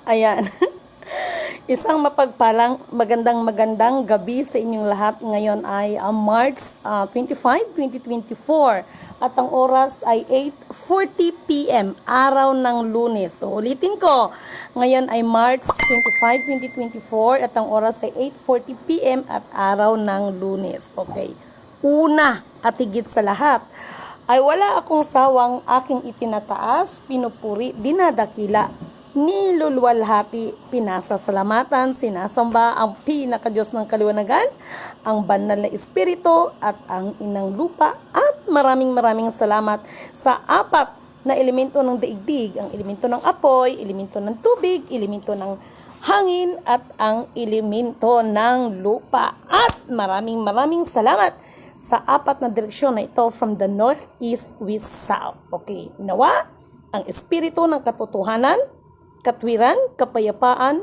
Ayan. Isang magandang gabi sa inyong lahat. Ngayon ay March 25, 2024. At ang oras ay 8:40 p.m. araw ng Lunes. So ulitin ko, ngayon ay March 25, 2024 at ang oras ay 8:40 p.m. at araw ng Lunes. Okay. Una at higit sa lahat, ay wala akong sawang aking itinataas, pinupuri, dinadakila, niluluwalhati, pinasasalamatan, sinasamba ang pinakadiyos ng kaliwanagan, ang banal na espiritu at ang inang lupa, at maraming salamat sa apat na elemento ng daigdig, ang elemento ng apoy, elemento ng tubig, elemento ng hangin at ang elemento ng lupa. At maraming salamat sa apat na direksyon na ito from the north, east, west, south. Okay, nawa ang espiritu ng katotohanan, katwiran, kapayapaan,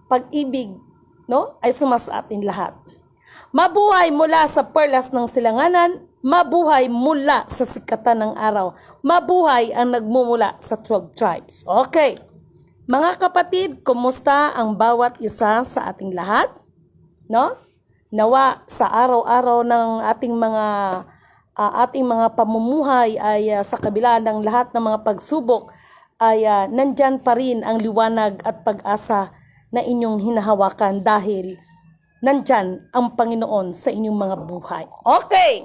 pag-ibig, no, ay sumasa atin lahat. Mabuhay mula sa perlas ng silanganan, mabuhay mula sa sikatan ng araw, mabuhay ang nagmumula sa 12 tribes. Okay, mga kapatid, kumusta ang bawat isa sa ating lahat? No? Nawa sa araw-araw ng ating mga pamumuhay ay sa kabila ng lahat ng mga pagsubok ay nandyan pa rin ang liwanag at pag-asa na inyong hinahawakan dahil nandyan ang Panginoon sa inyong mga buhay. Okay.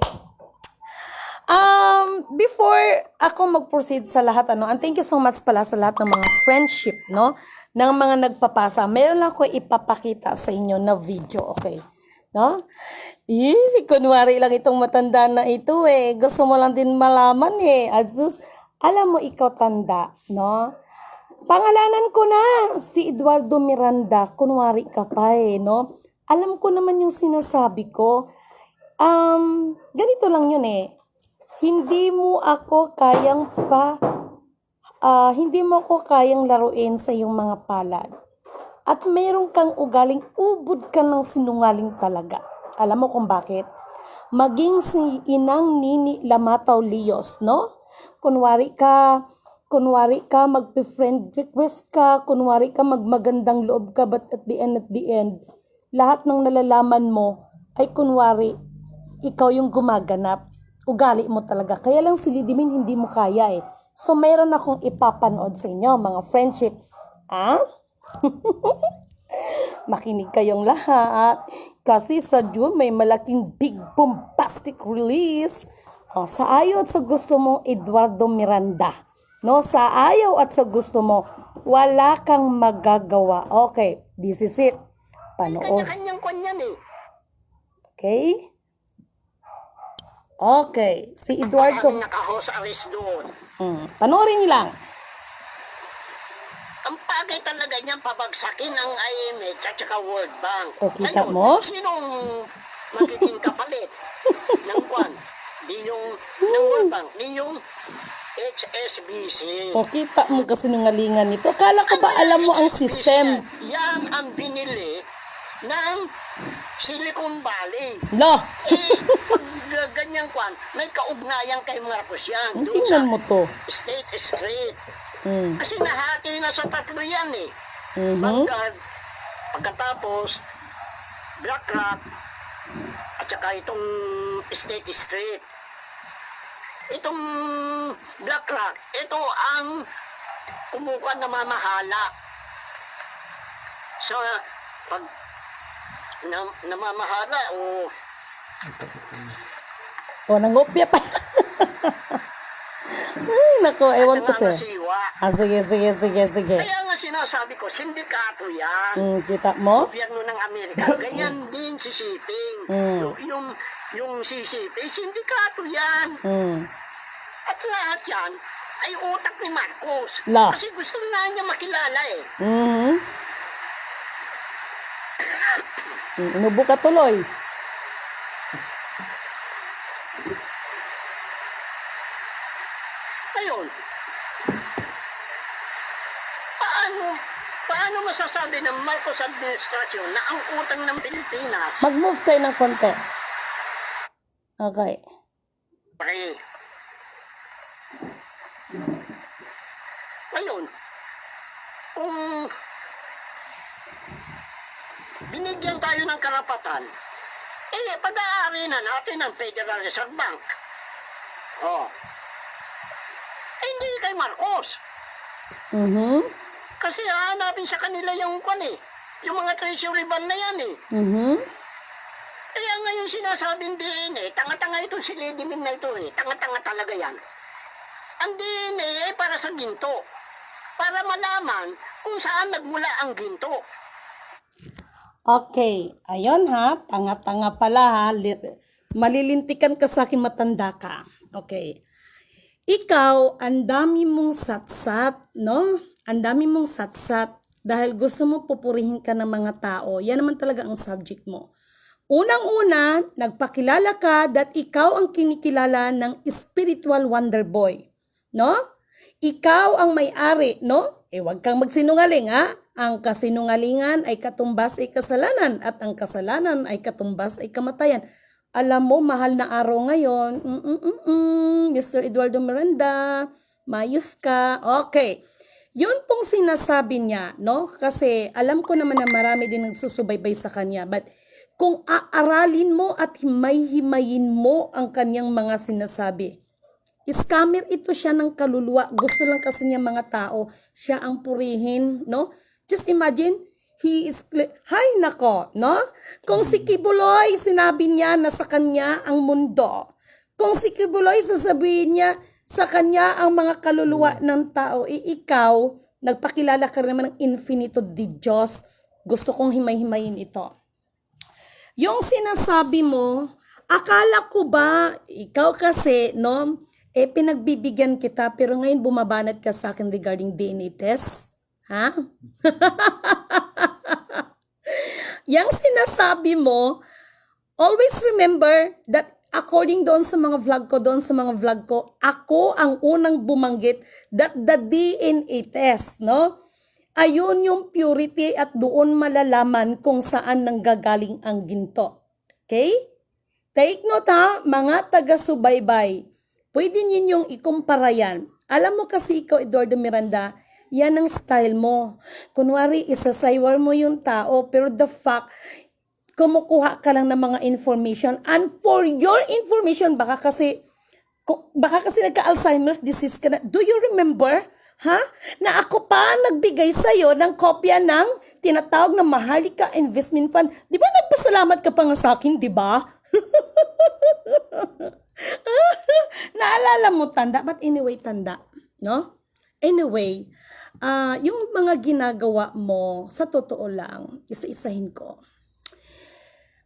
Before ako mag-proceed sa lahat, and thank you so much pala sa lahat ng mga friendship, no, ng mga nagpapasa. Meron lang ako ipapakita sa inyo na video, okay? No? Kunwari lang itong matanda na ito eh. Gusto mo lang din malaman eh. Azus, alam mo ikaw tanda, no? Pangalanan ko na, si Eduardo Miranda. Kunwari ka pa eh, no? Alam ko naman yung sinasabi ko. Ganito lang yun eh. Hindi mo ako kayang laruin sa iyong mga palad. At mayroon kang ugaling ubod ka ng sinungaling talaga. Alam mo kung bakit? Maging si Inang Nini Lamataw Lios, no? Kunwari ka magpe-friend request ka, kunwari ka magmagandang loob ka, but at the end, lahat ng nalalaman mo ay kunwari ikaw yung gumaganap. Ugali mo talaga. Kaya lang silidimin hindi mo kaya eh. So mayroon akong ipapanood sa inyo, mga friendship. Makinig kayong lahat kasi sa June may malaking big bombastic release. Sa ayaw at sa gusto mo, Eduardo Miranda, no? Sa ayaw at sa gusto mo, wala kang magagawa. Okay, this is it. Panood. Kanyang-kanyan eh. Okay, si Eduardo. Ang naka-house arrest doon. Panoorin niyo lang. Ang pagay talaga niya pabagsakin ang IMF at saka World Bank. O, kita Ngayon, mo? sinong magiging kapalit ng kwan? Di yung ng World Bank, di yung HSBC. O, kita mo kasi nungalingan nito. Kala ko ba alam mo ang system? Yan ang binili ng Silicon Valley. No! Pag ganyang kwan, may kaugnayan kay Marcos yan. Doon Tingnan sa mo to. State Street. Kasi nahati na sa tatlo yan eh. Vanguard, pagkatapos, BlackRock, at saka itong State Street. Itong BlackRock, ito ang kumukuha na mamahala. So, pag namamahala o nangopya pa. Ay, nako, ewan ko sir. Sige. Kaya nga sinasabi ko, sindikato yan. Kita mo? Gobyerno ng Amerika. Ganyan din si Shipping. Yung CCP, sindikato yan. At lahat yan ay utak ni Marcos. Kasi gusto na niya makilala eh. Inubo ka tuloy. Ayun. Paano masasabi ng Marcos administration na ang utang ng Pilipinas mag-move kayo ng konti. Okay. Ayun. Kung binigyan tayo ng karapatan, pag-aari na natin ang Federal Reserve Bank. Hindi kay Marcos. Kasi hahanapin sa kanila yung yung mga treasury bond na yan Kaya ngayon sinasabing DNA, tanga-tanga itong si Lady Min na ito tanga-tanga talaga yan. Ang DNA para sa ginto. Para malaman kung saan nagmula ang ginto. Okay, ayun ha, tanga-tanga pala ha, malilintikan ka sa akin, matanda ka. Okay, ikaw, ang dami mong satsat, no? Ang dami mong satsat dahil gusto mo pupurihin ka ng mga tao. Yan naman talaga ang subject mo. Unang-una, nagpakilala ka that ikaw ang kinikilala ng spiritual wonder boy, no? Ikaw ang may-ari, no? Huwag kang magsinungaling, ha? Ang kasinungalingan ay katumbas ay kasalanan at ang kasalanan ay katumbas ay kamatayan. Alam mo, mahal na araw ngayon. Mr. Eduardo Miranda, mayos ka. Okay. Yun pong sinasabi niya, no? Kasi alam ko naman na marami din nagsusubaybay sa kanya. But kung aaralin mo at himay-himayin mo ang kanyang mga sinasabi, scammer ito siya ng kaluluwa. Gusto lang kasi niya mga tao, siya ang purihin, no? Just imagine, he is hay nako, no? Kung si Kibuloy, sinabi niya na sa kanya ang mundo. Kung si Kibuloy, sasabihin niya sa kanya ang mga kaluluwa ng tao. Ikaw, nagpakilala ka naman ng infinito di Diyos. Gusto kong himay-himayin ito. Yung sinasabi mo, akala ko ba, ikaw kasi, no? Pinagbibigyan kita, pero ngayon bumabanat ka sa akin regarding DNA test. Ha? Yang sinasabi mo, always remember that according doon sa mga vlog ko, ako ang unang bumanggit that the DNA test, no? Ayun yung purity at doon malalaman kung saan nanggagaling ang ginto. Okay? Take note ha, mga taga-subaybay. Pwede ninyong ikumpara yan. Alam mo kasi ikaw, Eduardo Miranda, yan ang style mo. Kunwari, isasaywar mo yung tao, pero the fact, kumukuha ka lang ng mga information. And for your information, baka kasi nagka-Alzheimer's disease ka na. Do you remember? Ha? Na ako pa nagbigay sa'yo ng kopya ng tinatawag na Maharlika Investment Fund. Di ba nagpasalamat ka pa nga sa akin, di ba? Naalala mo, tanda? But anyway, tanda. No? Anyway, yung mga ginagawa mo, sa totoo lang, isa-isahin ko.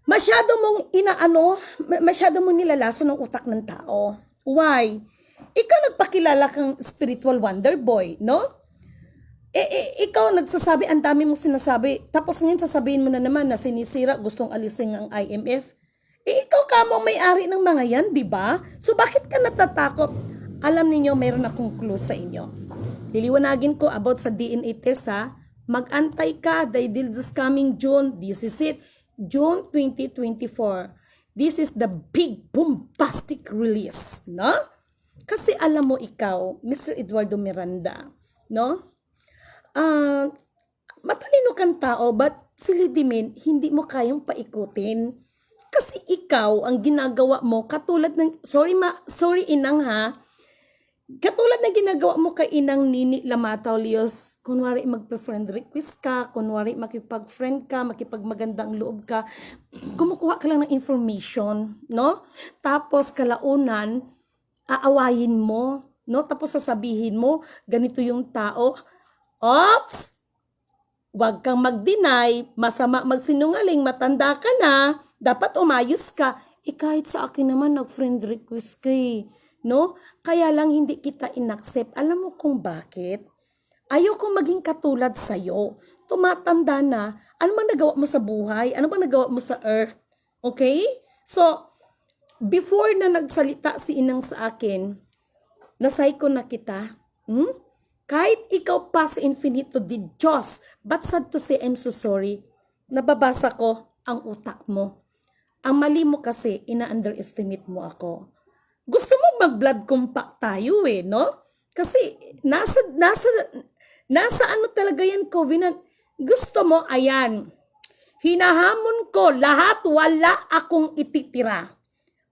Masyado mong nilalaso ng utak ng tao. Why? Ikaw nagpakilala kang spiritual wonder boy, no? Ikaw nagsasabi, ang dami mong sinasabi, tapos ngayon sasabihin mo na naman na sinisira, gustong alisin ang IMF. Ikaw ka mo may-ari ng mga yan, di ba? So bakit ka natatakot? Alam niyo, mayroon akong clue sa inyo. Liliwanagin ko about sa DNA test ha. Mag-antay ka dahil this coming June. This is it. June 2024. This is the big bombastic release. No? Kasi alam mo ikaw, Mr. Eduardo Miranda, no? Matalino kang tao, but si Lady Min, hindi mo kayang paikutin. Kasi ikaw, ang ginagawa mo, katulad ng, sorry inang ha, katulad ng ginagawa mo kay Inang Nini Lamataw Leos, kunwari magpa-friend request ka, kunwari makipag-friend ka, makipag-magandang loob ka, kumukuha ka lang ng information, no? Tapos kalaunan, aawayin mo, no? Tapos sasabihin mo, ganito yung tao. Ops! Huwag kang mag-deny, masama magsinungaling, matanda ka na, dapat umayos ka. Kahit sa akin naman, nag-friend request ka no? Kaya lang hindi kita inaccept. Alam mo kung bakit? Ayoko maging katulad sa'yo. Tumatanda na. Ano bang nagawa mo sa buhay? Ano bang nagawa mo sa earth? Okay? So, before na nagsalita si Inang sa akin, nasay ko na kita. Kahit ikaw pa sa infinito di Diyos, but sad to say, I'm so sorry. Nababasa ko ang utak mo. Ang mali mo kasi, ina-underestimate mo ako. Gusto mo mag-blood compact tayo no? Kasi nasa ano talaga yan, covenant. Gusto mo, ayan, Hinahamon ko lahat, wala akong ititira.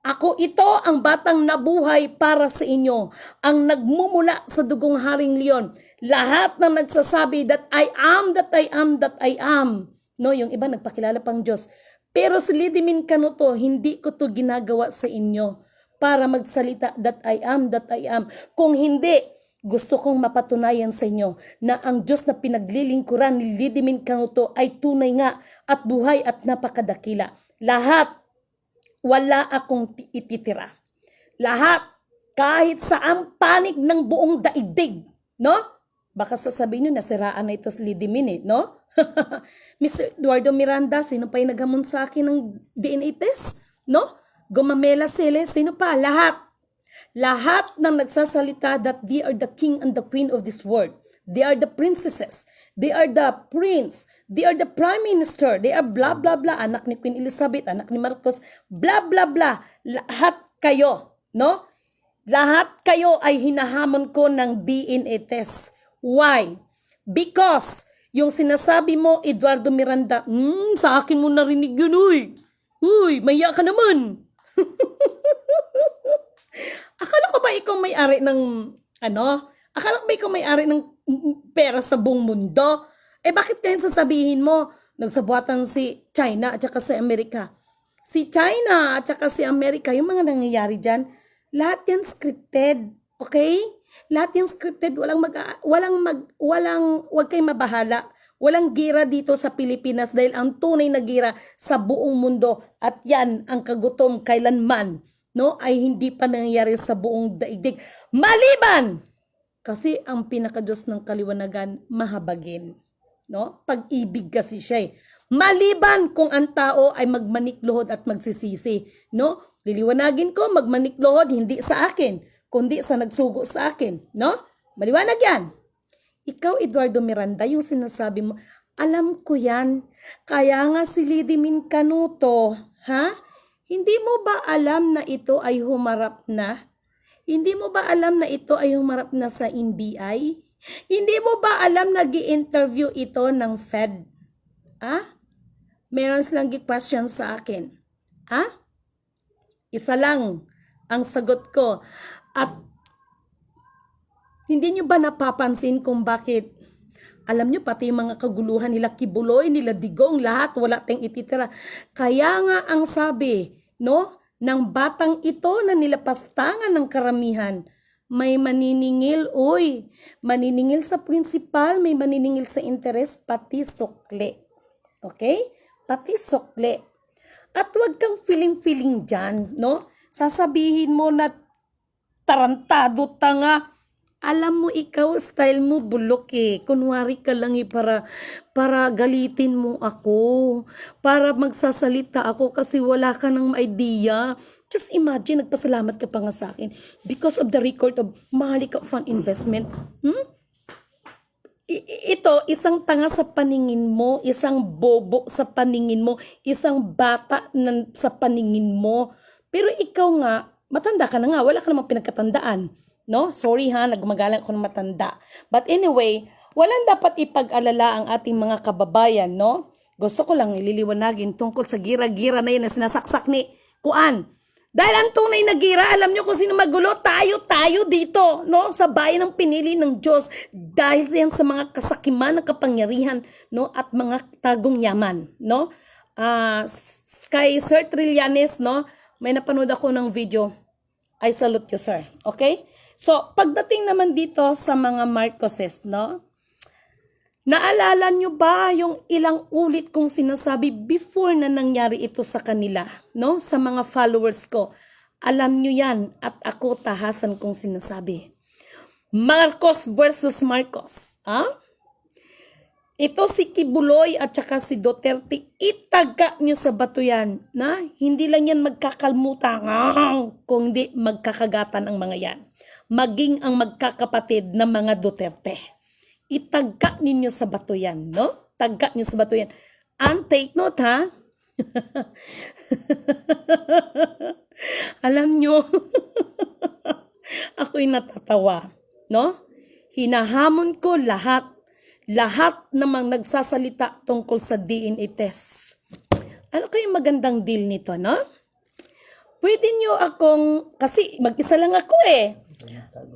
Ako ito ang batang nabuhay para sa inyo, ang nagmumula sa dugong Haring Leon. Lahat ng nagsasabi that I am, that I am, that I am. No, yung iba nagpakilala pang Diyos. Pero si Lidimin Canuto, hindi ko to ginagawa sa inyo para magsalita that I am, that I am. Kung hindi, gusto kong mapatunayan sa inyo na ang Diyos na pinaglilingkuran ni Lidimin Canuto ay tunay nga at buhay at napakadakila. Lahat, wala akong ititira. Lahat, kahit saan panig ng buong daigdig, no? Baka sasabihin nyo, nasiraan na ito si Lidimin, no? Mr. Eduardo Miranda, sino pa yung naghamon sa akin ng DNA test? No? Gumamela Sele, sino pa? Lahat. Lahat ng nagsasalita that they are the king and the queen of this world. They are the princesses. They are the prince. They are the prime minister. They are blah, blah, blah. Anak ni Queen Elizabeth, anak ni Marcos, blah, blah, blah. Lahat kayo, no? Lahat kayo ay hinahamon ko ng DNA test. Why? Because yung sinasabi mo, Eduardo Miranda, sa akin mo narinig yun, uy. Uy, maya ka naman. Akala ko ba ikaw may-ari ng, Akala ko ba ikaw may-ari ng pera sa buong mundo? Eh bakit kaya sasabihin mo, nagsabuatan si China at saka si Amerika? Si China at saka si Amerika, yung mga nangyayari dyan, lahat yan scripted, okay? Lahat yan scripted, wag kayong mabahala. Walang gira dito sa Pilipinas dahil ang tunay na gira sa buong mundo at yan ang kagutom kailanman, no, ay hindi pa nangyayari sa buong daigdig. Maliban! Kasi ang pinakadiyos ng kaliwanagan, mahabagin. No? Pag-ibig kasi siya eh. Maliban kung ang tao ay magmanikluhod at magsisisi. No? Liliwanagin ko, magmanikluhod hindi sa akin, kundi sa nagsugo sa akin. No? Maliwanag yan. Ikaw, Eduardo Miranda, yung sinasabi mo, alam ko yan. Kaya nga si Lidimin Canuto, ha? Hindi mo ba alam na ito ay humarap na? Hindi mo ba alam na ito ay humarap na sa NBI? Hindi mo ba alam na gi-interview ito ng Fed? Meron silang gi-question sa akin. Isa lang ang sagot ko. At hindi nyo ba napapansin kung bakit? Alam nyo, pati yung mga kaguluhan nila Kibuloy, nila Digong, lahat, wala tayong ititira. Kaya nga ang sabi, no, ng batang ito na nilapastangan ng karamihan, may maniningil, maniningil sa principal, may maniningil sa interes, pati sukle. Okay? Pati sukle. At wag kang feeling dyan, no? Sasabihin mo na tarantado, tanga. Alam mo, ikaw, style mo bulok eh. Kunwari ka lang eh para galitin mo ako. Para magsasalita ako kasi wala ka ng idea. Just imagine, nagpasalamat ka pa nga sa akin because of the record of Maharlika Fund Investment. Ito, isang tanga sa paningin mo, isang bobo sa paningin mo, isang bata sa paningin mo. Pero ikaw nga, matanda ka na nga, wala ka namang pinagkatandaan. No? Sorry ha, nagmagalang ako ng matanda. But anyway, walang dapat ipag-alala ang ating mga kababayan, no? Gusto ko lang ililiwanagin tungkol sa gira-gira na yun na sinasaksak ni Kuan. Dahil ang tunay na gira, alam nyo kung sino magulo, tayo dito, no? Sa bayan ng pinili ng Diyos. Dahil yan sa mga kasakiman ng kapangyarihan, no? At mga tagong yaman, no? Kay Sir Trillanes, no? May napanood ako ng video. I salute you, sir. Okay? So, pagdating naman dito sa mga Marcoses, no? Naalala nyo ba yung ilang ulit kong sinasabi before na nangyari ito sa kanila, no? Sa mga followers ko. Alam nyo yan at ako tahasan kong sinasabi. Marcos versus Marcos. Ito si Kibuloy at saka si Duterte, itaga nyo sa bato yan, na hindi lang yan magkakalmutan, kundi magkakagatan ang mga yan. Maging ang magkakapatid na mga Duterte. Itaga ninyo sa bato yan, no? Taga nyo sa bato yan. And take note, ha? Alam nyo, ako'y natatawa, no? Hinahamon ko lahat lahat namang nagsasalita tungkol sa DNA test. Ano kayong magandang deal nito, no? Pwede nyo akong, kasi mag-isa lang ako eh.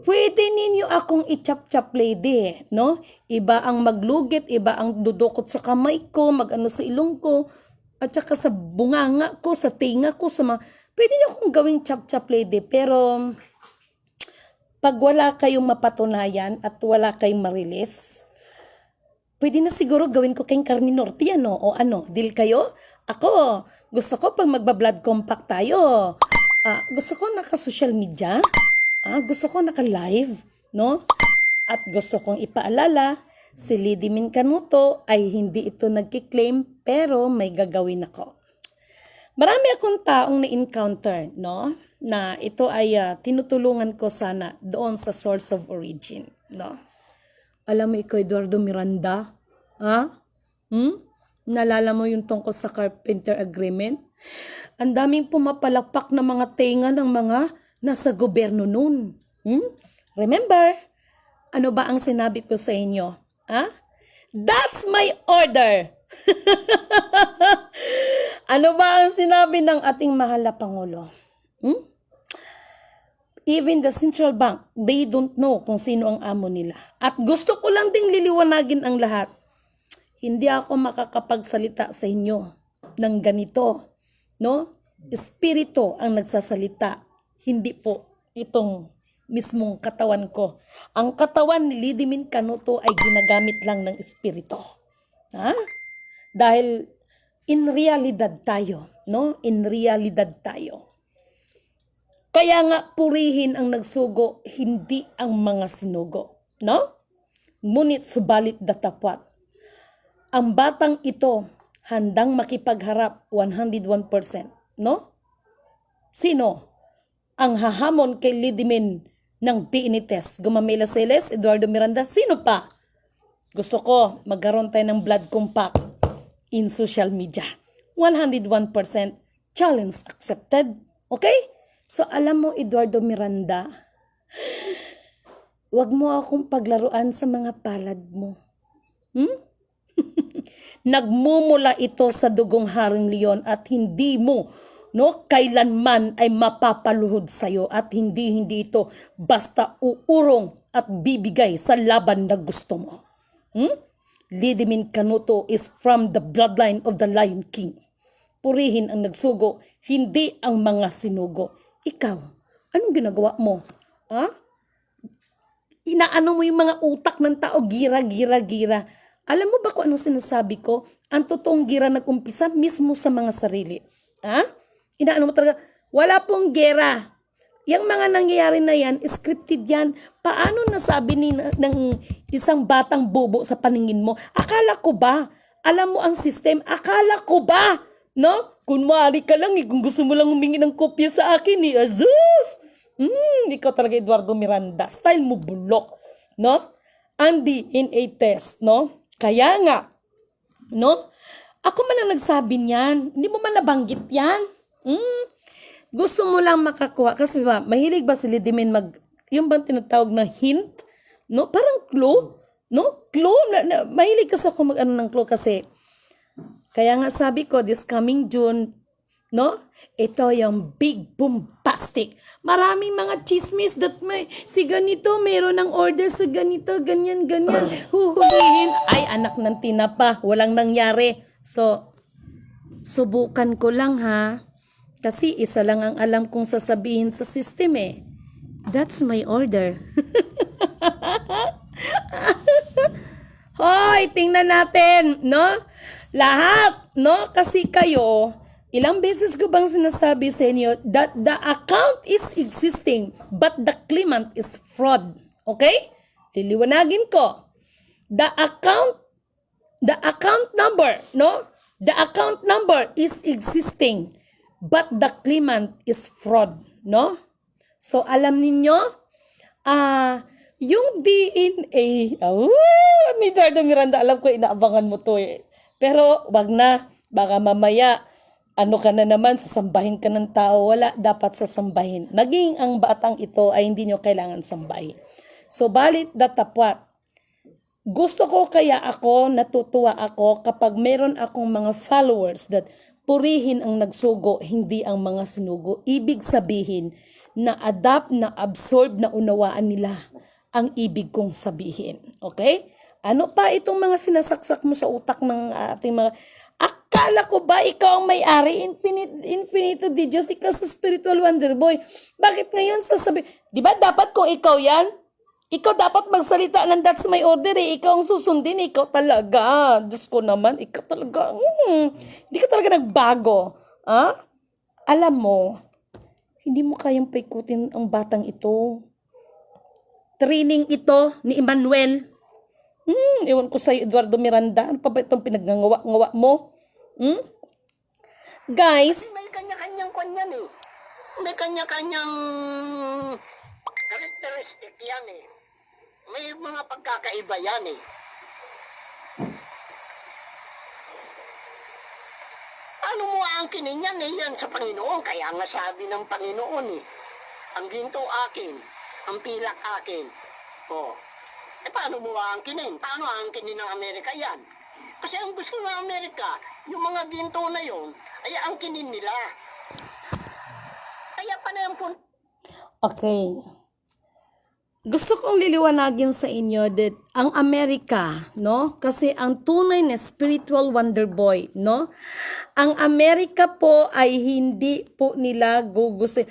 Pwede ninyo akong i-chop-chop lady, no? Iba ang maglugit, iba ang dudukot sa kamay ko, mag-ano sa ilong ko, at saka sa bunganga ko, sa tinga ko, sa mga... Pwede nyo akong gawing chop-chop lady, pero pag wala kayong mapatunayan at wala kayong marilis, pwede na siguro gawin ko kayong Carne Norte, ano? O ano, deal kayo? Ako, gusto ko pag magba-blood compact tayo. Gusto ko naka-social media. Gusto ko naka-live, no? At gusto kong ipaalala, si Lady Min Canuto ay hindi ito nagkiklaim, pero may gagawin ako. Marami akong taong na-encounter, no? Na ito ay tinutulungan ko sana doon sa source of origin, no? Alam mo ikaw, Eduardo Miranda? Nalala mo yung tungkol sa carpenter agreement? Ang daming pumapalakpak na mga tenga ng mga nasa gobyerno nun. Remember? Ano ba ang sinabi ko sa inyo? That's my order! Ano ba ang sinabi ng ating mahal na Pangulo? Even the central bank, they don't know kung sino ang amo nila. At gusto ko lang ding liliwanagin ang lahat. Hindi ako makakapagsalita sa inyo ng ganito, no? Espiritu ang nagsasalita, hindi po itong mismong katawan ko. Ang katawan ni Lady Min Canuto ay ginagamit lang ng espiritu. Dahil in realidad tayo, no? In realidad tayo. Kaya nga purihin ang nagsugo, hindi ang mga sinugo, no? Ngunit subalit datapwat. Ang batang ito handang makipagharap 101%, no? Sino ang hahamon kay Lady Min ng DNA test? Gumamela Celes, Eduardo Miranda, sino pa? Gusto ko magkaroon tayo ng blood compact in social media. 101% challenge accepted. Okay? So alam mo, Eduardo Miranda, wag mo akong paglaruan sa mga palad mo. Nagmumula ito sa dugong Haring Leon at hindi mo, no, kailanman ay mapapaluhod sa'yo at hindi ito basta uurong at bibigay sa laban na gusto mo. Lady Min Canuto is from the bloodline of the Lion King. Purihin ang nagsugo, hindi ang mga sinugo. Ikaw, anong ginagawa mo? Inaano mo yung mga utak ng tao, gira. Alam mo ba kung anong sinasabi ko? Ang totoong gira nag-umpisa mismo sa mga sarili. Inaano mo talaga? Wala pong gera. Yung mga nangyayari na yan, scripted yan. Paano nasabi ng isang batang bobo sa paningin mo? Akala ko ba? Alam mo ang system? Akala ko ba? No? Kunwari ka lang kung gusto mo lang humingi ng kopya sa akin Azus! Ikaw talaga, Eduardo Miranda. Style mo bulok. No? Ang DNA test, no? Kaya nga, no? Ako man ang nagsabi niyan. Hindi mo man nabanggit yan. Gusto mo lang makakuha. Kasi ba, mahilig ba si Lady Min yung bang tinatawag na hint? No? Parang clue? No? Clue? Mahilig kasi ako mag-ano ng clue kasi. Kaya nga sabi ko, this coming June, no? Ito yung big bombastic. Maraming mga chismis that si ganito, meron ng order sa ganito, ganyan. Huhulihin. Ay, anak ng tinapa. Walang nangyari. So, subukan ko lang ha. Kasi isa lang ang alam kong sasabihin sa system That's my order. Hoy, tingnan natin, no? Lahat, no? Kasi kayo, ilang beses ko bang sinasabi sa inyo that the account is existing but the claimant is fraud. Okay? Liliwanagin ko. The account number, no? The account number is existing but the claimant is fraud, no? So alam ninyo, yung DNA, Eduardo Miranda, alam ko inaabangan mo to Pero wag na, baka mamaya, ano ka na naman, sasambahin ka ng tao, wala dapat sasambahin. Naging ang batang ito ay hindi nyo kailangan sambahin. So, balit datapwat, Gusto ko kaya natutuwa ako kapag meron akong mga followers that purihin ang nagsugo, hindi ang mga sinugo. Ibig sabihin, na-adapt, na-absorb, na unawaan nila ang ibig kong sabihin. Okay? Ano pa itong mga sinasaksak mo sa utak ng ating mga... Akala ko ba ikaw ang may-ari? Infinito di Diyos, ikaw sa spiritual wonder boy. Bakit ngayon sasabi... Di ba dapat kung ikaw yan? Ikaw dapat magsalita ng that's my order eh. Ikaw ang susundin. Ikaw talaga. Diyos ko naman. Ikaw talaga. Hindi ka talaga nagbago. Ha? Alam mo, hindi mo kayang paikutin ang batang ito. Training ito ni Emmanuel. Ewan ko sa'yo, Eduardo Miranda. Ano pa ba itong pinagngngawa mo? Guys. May kanya-kanyang kanyan eh. May kanya-kanyang characteristic yan eh. May mga pagkakaiba yan eh. Ano mo aangkinin yan eh, yan sa Panginoon. Kaya nga sabi ng Panginoon eh, ang ginto akin, ang pilak akin. Oh. Paano mo aangkinin? Paano aangkinin ng Amerika yan? Kasi ang gusto ng Amerika, yung mga ginto na yon ay aangkinin nila. Kaya pa na yung Okay. Gusto kong liliwanagin sa inyo that ang Amerika, no? Kasi ang tunay na spiritual wonder boy, no? Ang Amerika po ay hindi po nila gugustuhin.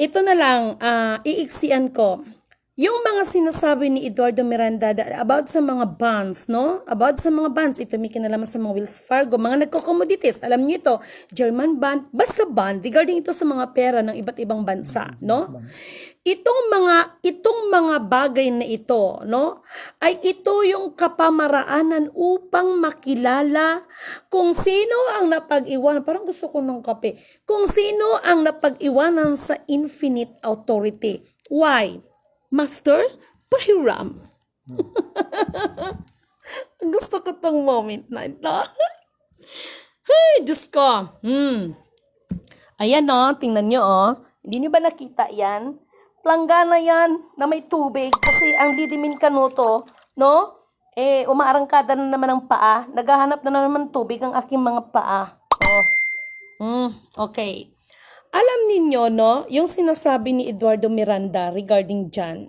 Ito na lang, iiksian ko. Yung mga sinasabi ni Eduardo Miranda about sa mga bonds, no? About sa mga bonds, ito may kinalaman sa mga Wells Fargo, mga nagko-commodities. Alam niyo ito, German bond, basta bond, regarding ito sa mga pera ng iba't ibang bansa, no? Itong mga bagay na ito, no? Ay ito yung kapamaraanan upang makilala kung sino ang napag-iwanan. Parang gusto ko ng kape. Kung sino ang napag-iwanan sa infinite authority. Why? Master, pahiram. Gusto ko tong moment na ito. Ay, Diyos ko. Ayan o, tingnan nyo o. Hindi nyo ba nakita yan? Planggana yan na may tubig kasi ang didimin kanuto, no? Umaarangkada na naman ang paa. Naghahanap na naman tubig ang aking mga paa. Okay. Alam ninyo, no, yung sinasabi ni Eduardo Miranda regarding dyan,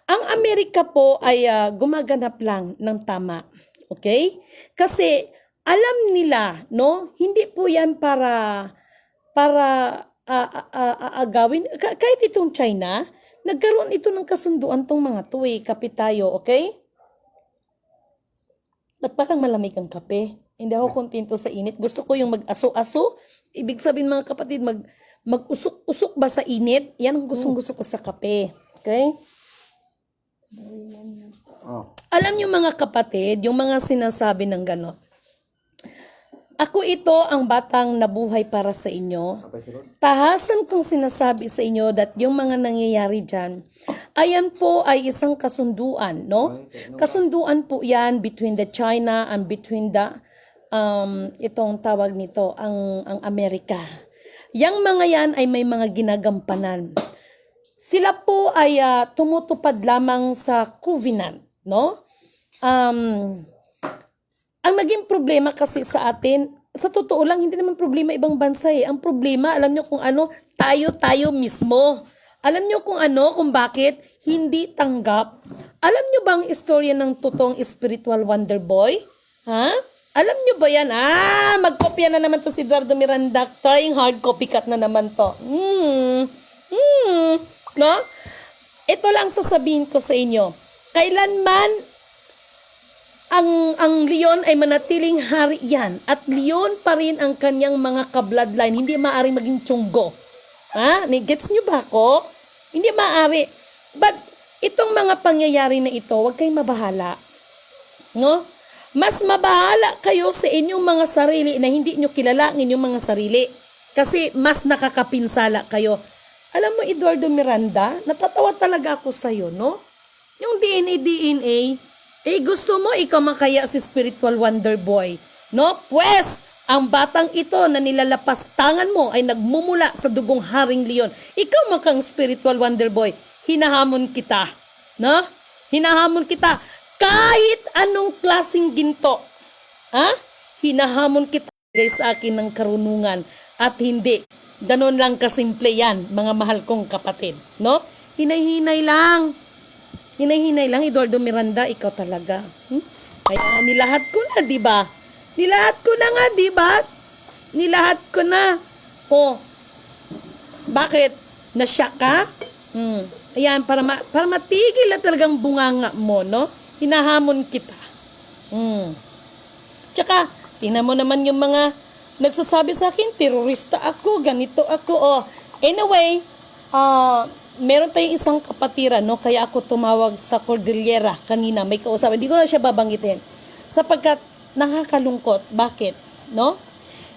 ang Amerika po ay gumaganap lang ng tama. Okay? Kasi alam nila, no, hindi po yan para agawin. Kahit itong China, nagkaroon ito ng kasunduan tong mga to eh, kape tayo, okay? At parang malamig ang kape. Hindi ako kontento sa init. Gusto ko yung mag-aso-aso. Ibig sabihin mga kapatid, mag-usok-usok ba sa init? Yan ang gustong-gusto ko sa kape. Okay? Alam niyo mga kapatid, yung mga sinasabi ng gano'n. Ako ito ang batang nabuhay para sa inyo. Tahasan kong sinasabi sa inyo that yung mga nangyayari dyan, ayan po ay isang kasunduan, no? Kasunduan po yan between the China and between the, itong tawag nito, ang Amerika. Yang mga yan ay may mga ginagampanan. Sila po ay tumutupad lamang sa covenant, no? Ang naging problema kasi sa atin, sa totoo lang, hindi naman problema ibang bansa eh. Ang problema, alam nyo kung ano, tayo mismo. Alam nyo kung ano, kung bakit hindi tanggap. Alam nyo bang istorya ng totoong spiritual wonder boy? Ha? Alam nyo ba yan? Magkopya na naman to si Eduardo Miranda. Trying hard, copycat na naman to. No? Ito lang sasabihin ko sa inyo. Kailanman ang leon ay manatiling hari yan. At leon pa rin ang kanyang mga ka-bloodline. Hindi maaari maging tiyonggo. Gets nyo ba ako? Hindi maaari. But itong mga pangyayari na ito, huwag kayong mabahala. No? Mas mabahala kayo sa inyong mga sarili na hindi nyo kilala ang inyong mga sarili. Kasi mas nakakapinsala kayo. Alam mo, Eduardo Miranda, natatawa talaga ako sa'yo, no? Yung DNA, gusto mo ikaw makaya si spiritual wonder boy, no? Pues, ang batang ito na nilalapas tangan mo ay nagmumula sa dugong haring leon. Ikaw makang spiritual wonder boy, hinahamon kita, no? Hinahamon kita. Kahit anong klaseng ginto, ha? Hinahamon kita sa akin ng karunungan at hindi. Ganon lang kasimple yan, mga mahal kong kapatid. No? Hinay-hinay lang. Hinay-hinay lang, Eduardo Miranda, ikaw talaga. Kaya nilahat ko na, di ba? Nilahat ko na nga, di ba? Nilahat ko na. Oh, bakit? Nasyak ka? Ayan, para matigil na talagang bunganga mo, no? Hinahamon kita. Tsaka, tingnan mo naman yung mga nagsasabi sa akin, terorista ako, ganito ako. Oh, anyway, meron tayong isang kapatiran, no? Kaya ako tumawag sa Cordillera kanina, may kausap. Hindi ko na siya babanggitin. Sapagkat nakakalungkot. Bakit? No?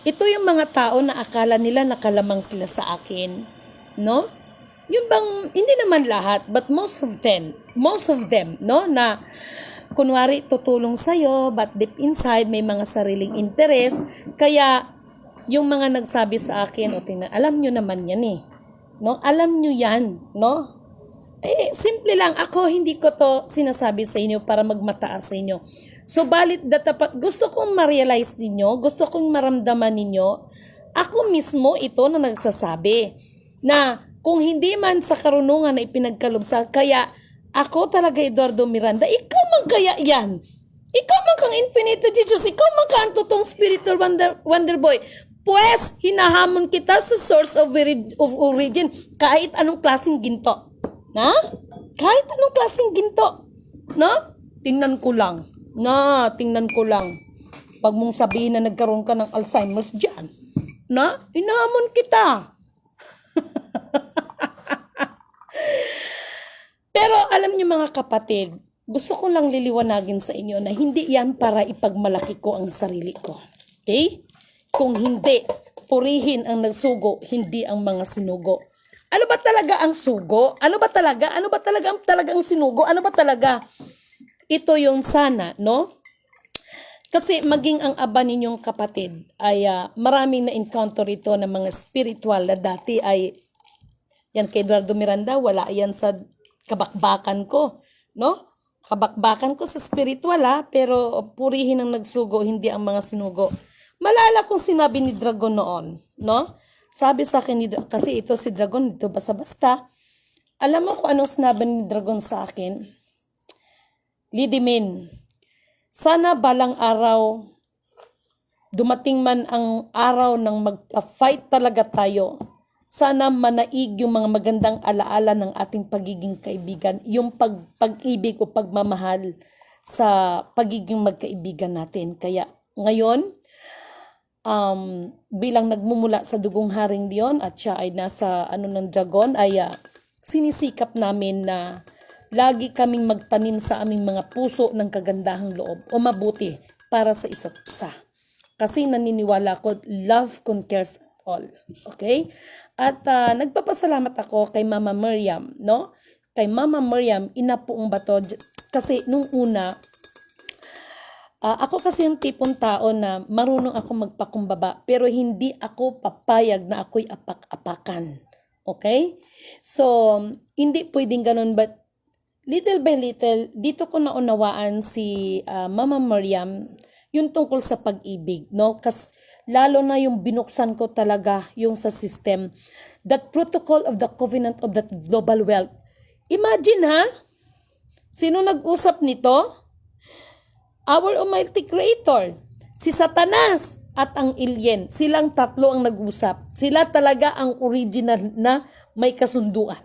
Ito yung mga tao na akala nila nakalamang sila sa akin. No? Yung bang, hindi naman lahat, but most of them, no? Na, kunwari, tutulong sa'yo, but deep inside, may mga sariling interes. Kaya, yung mga nagsabi sa akin, o tingnan, alam nyo naman yan eh. No? Alam nyo yan, no? Eh, simple lang. Ako, hindi ko to sinasabi sa inyo para magmataas sa inyo. So, balit gusto kong ma-realize ninyo, gusto kong maramdaman ninyo, ako mismo ito na nagsasabi, na kung hindi man sa karunungan na ipinagkalob sa, kaya ako talaga, Eduardo Miranda, ikaw man kaya yan. Ikaw man kang Infinito Jesus, ikaw man kang totoong spiritual wonder boy. Pues, hinahamon kita sa source of origin, kahit anong klaseng ginto. Na? Kahit anong klaseng ginto. Na? Tingnan ko lang. Pag mong sabihin na nagkaroon ka ng Alzheimer's dyan. Na? Hinahamon kita. Pero alam niyo mga kapatid, gusto ko lang liliwanagin sa inyo na hindi yan para ipagmalaki ko ang sarili ko. Okay? Kung hindi, purihin ang nagsugo, hindi ang mga sinugo. Ano ba talaga ang sugo? Ano ba talaga ang sinugo? Ano ba talaga? Ito yung sana, no? Kasi maging ang aba ninyong kapatid ay maraming na-encounter ito ng mga spiritual na dati ay yan kay Eduardo Miranda, wala yan sa kabakbakan ko, no? Kabakbakan ko sa spiritual pero purihin ang nagsugo, hindi ang mga sinugo. Malala kong sinabi ni Dragon noon, no? Sabi sa akin, kasi ito si Dragon, ito basta-basta. Alam mo kung anong sinabi ni Dragon sa akin? Lidimin, sana balang araw, dumating man ang araw ng magpa-fight talaga tayo. Sana manaig yung mga magandang alaala ng ating pagiging kaibigan, yung pag-ibig o pagmamahal sa pagiging magkaibigan natin. Kaya ngayon, bilang nagmumula sa dugong haring Leon at siya ay nasa ng Dragon, ay sinisikap namin na lagi kaming magtanim sa aming mga puso ng kagandahang loob o mabuti para sa isa't isa. Kasi naniniwala ko, love conquers all. Okay? At nagpapasalamat ako kay Mama Miriam, no? Kay Mama Miriam, ina poong bato. Kasi nung una, ako kasi yung tipong tao na marunong ako magpakumbaba, pero hindi ako papayag na ako'y apak-apakan. Okay? So, hindi pwedeng ganun, but little by little, dito ko naunawaan si Mama Miriam, yung tungkol sa pag-ibig, no? Kasi lalo na yung binuksan ko talaga yung sa system, that protocol of the covenant of that global wealth. Imagine sino nag-usap nito? Our Almighty Creator, si Satanas at ang alien. Silang tatlo ang nag-usap. Sila talaga ang original na may kasunduan.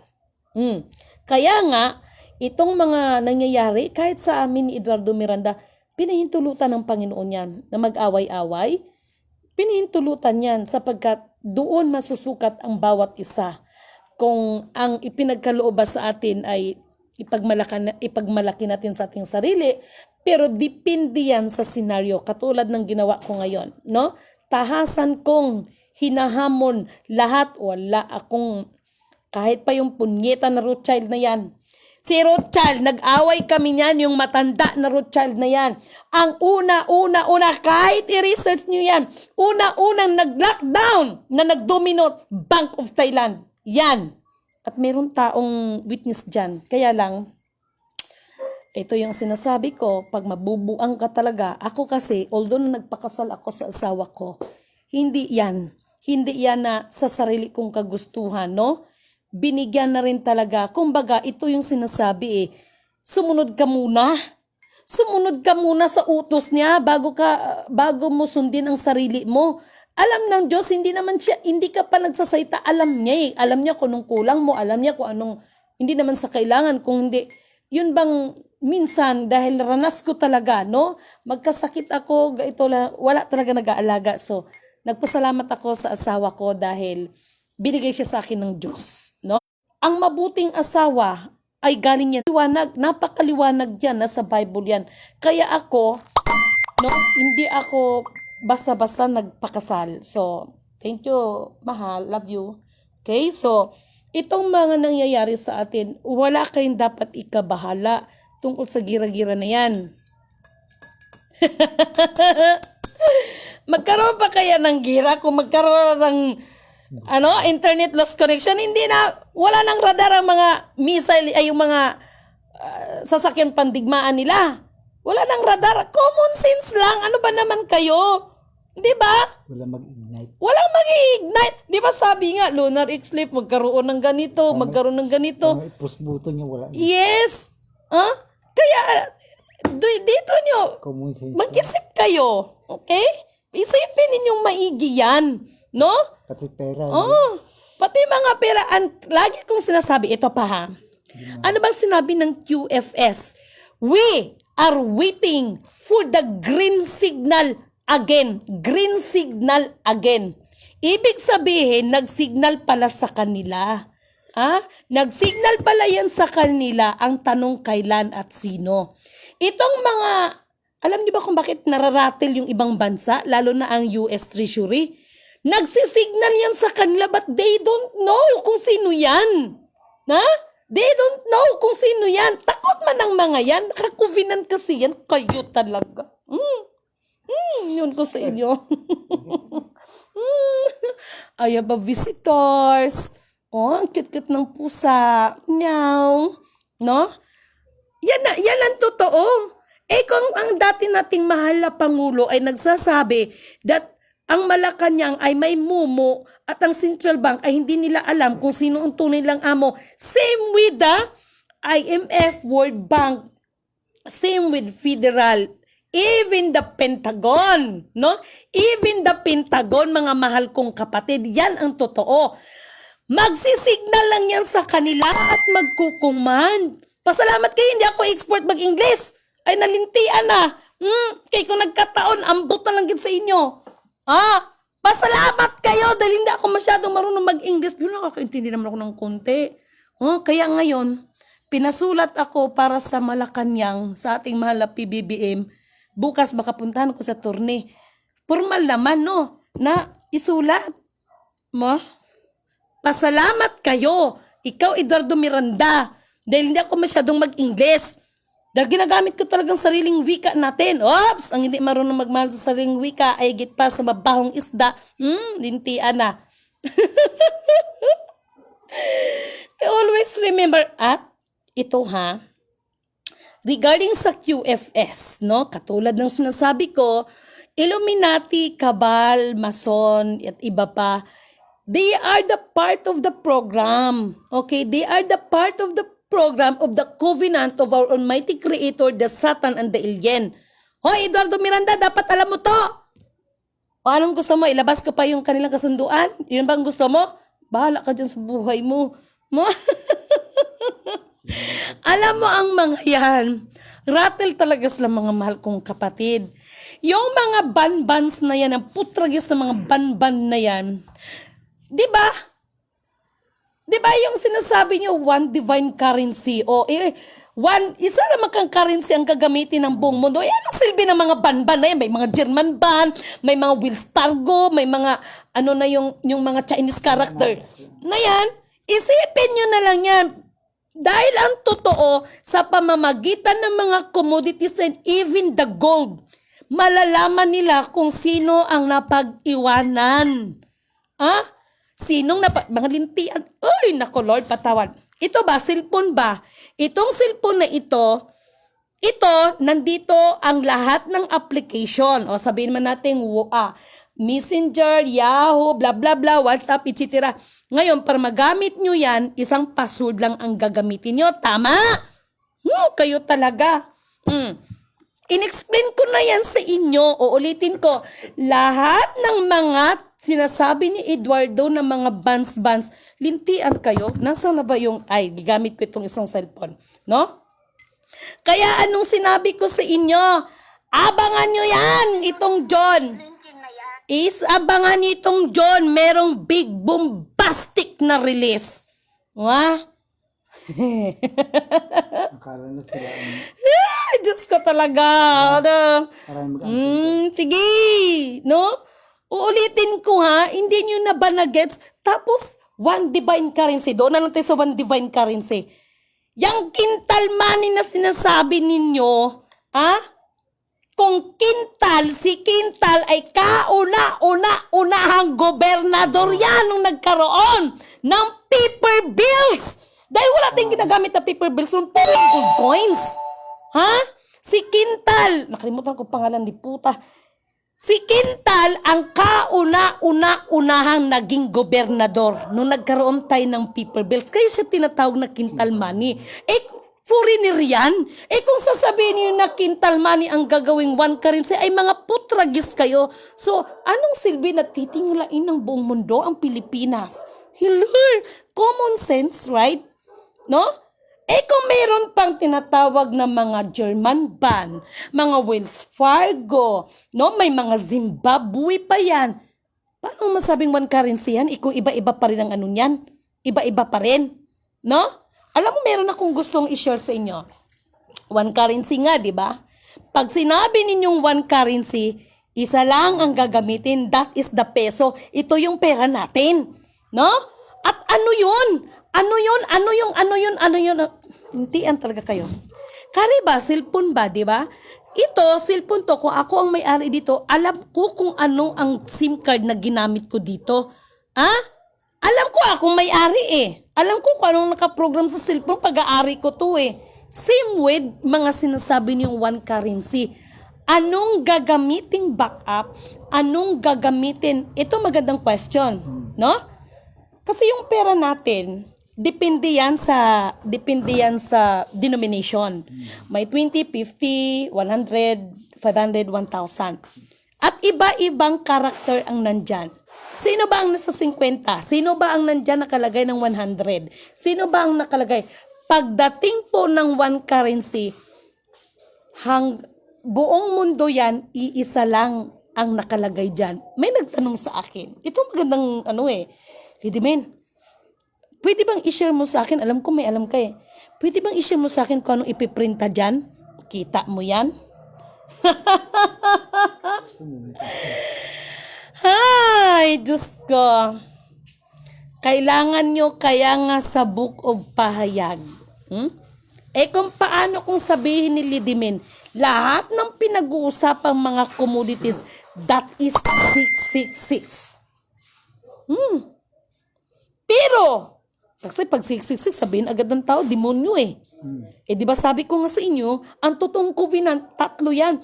Kaya nga, itong mga nangyayari, kahit sa amin ni Eduardo Miranda, pinahintulutan ng Panginoon yan na mag-away-away. Pinahintulutan yan sapagkat doon masusukat ang bawat isa. Kung ang ipinagkaloob sa atin ay ipagmalaki natin sa ating sarili, pero depende yan sa senaryo, katulad ng ginawa ko ngayon, no? Tahasan kong hinahamon lahat, wala akong, kahit pa yung punyeta na Rothschild na yan. Si Rothschild, nag-away kami niyan, yung matanda na Rothschild na yan. Ang una, kahit i-research nyo yan, unang nag-lockdown na nag-domino, Bank of Thailand. Yan. At meron taong witness dyan. Kaya lang, ito yung sinasabi ko, pag mabubuang ka talaga, ako kasi, although na nagpakasal ako sa asawa ko, hindi yan na sa sarili kong kagustuhan, no? Binigyan na rin talaga, kumbaga, ito yung sinasabi sumunod ka muna. Sumunod ka muna sa utos niya bago mo sundin ang sarili mo. Alam ng Diyos, hindi ka pa nagsasalita, alam niya Alam niya kung anong kulang mo, alam niya kung anong, hindi naman sa kailangan, kung hindi, yun bang minsan, dahil ranas ko talaga, no? Magkasakit ako, wala talaga nag-aalaga. So, nagpasalamat ako sa asawa ko dahil binigay siya sa akin ng Diyos, no? Ang mabuting asawa ay galing yan. Napakaliwanag yan, nasa Bible yan. Kaya ako, no, hindi ako basta-basta nagpakasal. So, thank you, mahal, love you. Okay, so, itong mga nangyayari sa atin, wala kayong dapat ikabahala tungkol sa gira-gira na yan. Magkaroon pa kaya ng gira kung magkaroon ng internet lost connection? Hindi na, wala nang radar ang mga missile, ay yung mga sasakyan pandigmaan nila. Wala nang radar. Common sense lang. Ano ba naman kayo? Di ba? Walang mag-ignite. Walang mag-ignite. Di ba sabi nga, lunar eclipse, magkaroon ng ganito, magkaroon ng ganito. Push button niya, wala. Yes. Kaya, dito nyo, mag-isip kayo. Okay? Isipin ninyong maigi yan. No? Pati pera. Pati mga pera. Lagi kong sinasabi, ito pa ha. Ano bang sinabi ng QFS? We are waiting for the green signal again. Green signal again. Ibig sabihin, nag-signal pala sa kanila. Nag-signal pala yan sa kanila. Ang tanong kailan at sino. Itong mga, alam niyo ba kung bakit nararatil yung ibang bansa, lalo na ang US Treasury? Nagsisignal yan sa kanila, but they don't know kung sino yan. They don't know kung sino yan. Takot man ang mga yan. Nakakuvinan kasi yan. Kayo talaga. Yun ko sa inyo. Ay, ba visitors? Ang cute-cute ng pusa. Meow. No? Yan ang totoo. Kung ang dati nating mahal na Pangulo ay nagsasabi that ang Malacanang ay may mumu at ang Central Bank ay hindi nila alam kung sino ang tunay lang amo. Same with the IMF, World Bank, same with Federal, even the Pentagon, no? Even the Pentagon, mga mahal kong kapatid, yan ang totoo. Magsisignal lang yan sa kanila at magkukuman. Pasalamat kayo, hindi ako expert mag-English. Ay, nalintian na. Kaya kung nagkataon, ambot na lang sa inyo. Pasalamat kayo dahil hindi ako masyadong marunong mag-English. Yun, nakakaintindi naman ako ng konti. Kaya ngayon, pinasulat ako para sa Malacanang, sa ating mahal na PBBM. Bukas makapuntahan ko sa tourney. Formal naman, no? Na isulat. Pasalamat kayo. Ikaw, Eduardo Miranda. Dahil hindi ako masyadong mag-English. Dahil ginagamit ko talagang sariling wika natin. Oops! Ang hindi marunong magmahal sa sariling wika ay higit pa sa mabahong isda. Lintian na. Always remember ito ha. Regarding sa QFS, no? Katulad ng sinasabi ko, Illuminati, Cabal, Mason, at iba pa, they are the part of the program. Okay? They are the part of the program of the covenant of our Almighty Creator, the Satan and the alien. Hoy, Eduardo Miranda, dapat alam mo to. O anong gusto mo? Ilabas ko pa yung kanilang kasunduan? Yun bang gusto mo? Bahala ka dyan sa buhay mo. Alam mo ang mga yan. Rattle talaga sila, mga mahal kong kapatid. Yung mga banbans na yan, ang putragis na mga banban na yan, di ba? Di ba yung sinasabi niyo, one divine currency, isa naman kang currency ang gagamitin ng buong mundo. Yan ang silbi ng mga banban na yan. May mga German ban, may mga Wells Fargo, may mga, yung mga Chinese character. Na yan, isipin nyo na lang yan. Dahil ang totoo, sa pamamagitan ng mga commodities and even the gold, malalaman nila kung sino ang napag-iwanan. Sinong mga lintian? Ay, nako Lord, patawan. Ito ba, cellphone ba? Itong cellphone na ito, Ito, nandito ang lahat ng application. O sabihin man natin, Messenger, Yahoo, blah blah blah, WhatsApp, etc. Ngayon, para magamit nyo yan, isang password lang ang gagamitin nyo. Tama? Kayo talaga. In-explain ko na yan sa inyo. Uulitin ko. Lahat ng mga sinasabi ni Eduardo na mga bans, lintian kayo. Nasaan na ba yung, gigamit ko itong isang cellphone. No? Kaya anong sinabi ko sa inyo? Abangan nyo yan, itong John. Abangan itong John. Merong big bombastic na release. Akala na sila Diyos ko talaga. Sige. No? Uulitin ko ha. Hindi nyo na ba na-gets? Tapos, one divine currency. Doon na natin sa one divine currency. Yang kintal money na sinasabi ninyo, kung si Kintal ay kauna-unahang gobernador yan nung nagkaroon ng paper bills. Dahil wala tayong ginagamit na paper bills, yung gold coins. Si Kintal, nakalimutan ko pangalan ni puta. Si Kintal ang kauna-unahang naging gobernador nung nagkaroon tayo ng paper bills. Kaya siya tinatawag na Kintal money. Foreigner yan. Kung sasabihin niyo na Kintal money ang gagawing one currency, ay mga putragis kayo. So, anong silbi na titinglain ng buong mundo ang Pilipinas? Hello? Common sense, right? No? Kung mayroon pang tinatawag na mga German bond, mga Wells Fargo, no? May mga Zimbabwe pa yan. Paano masabing one currency yan? Kung iba-iba pa rin ang ano yan? Iba-iba pa rin. No? Alam mo, meron akong gustong i-share sa inyo. One currency nga, di ba? Pag sinabi ninyong one currency, isa lang ang gagamitin. That is the peso. Ito yung pera natin. No? At ano yun? Ano yun? Hintian talaga kayo. Kari ba? Cellphone ba? Diba? Ito, cellphone to. Kung ako ang may-ari dito, alam ko kung ano ang SIM card na ginamit ko dito. Alam ko akong may-ari Alam ko kung anong nakaprogram sa cellphone. Pag-aari ko to Same with mga sinasabi niyong one currency. Anong gagamiting backup? Anong gagamitin? Ito magandang question. No? Kasi yung pera natin, depende yan sa denomination. May 20, 50, 100, 500, 1,000. At iba-ibang karakter ang nandyan. Sino ba ang nasa 50? Sino ba ang nandyan nakalagay ng 100? Sino ba ang nakalagay? Pagdating po ng one currency, buong mundo yan, iisa lang ang nakalagay dyan. May nagtanong sa akin. Ito magandang Lidimen, pwede bang i-share mo sa akin? Alam ko may alam ka Pwede bang i-share mo sa akin kung anong ipiprinta dyan? Kita mo yan? Ay, Diyos ko. Kailangan nyo kaya nga sa Book of Pahayag. Kung paano kung sabihin ni Lidimen, lahat ng pinag-uusapang mga commodities, that is 666. Pero, kasi pag 666, sabihin agad ng tao, demonyo di ba sabi ko nga sa inyo, ang totoong covenant, tatlo yan.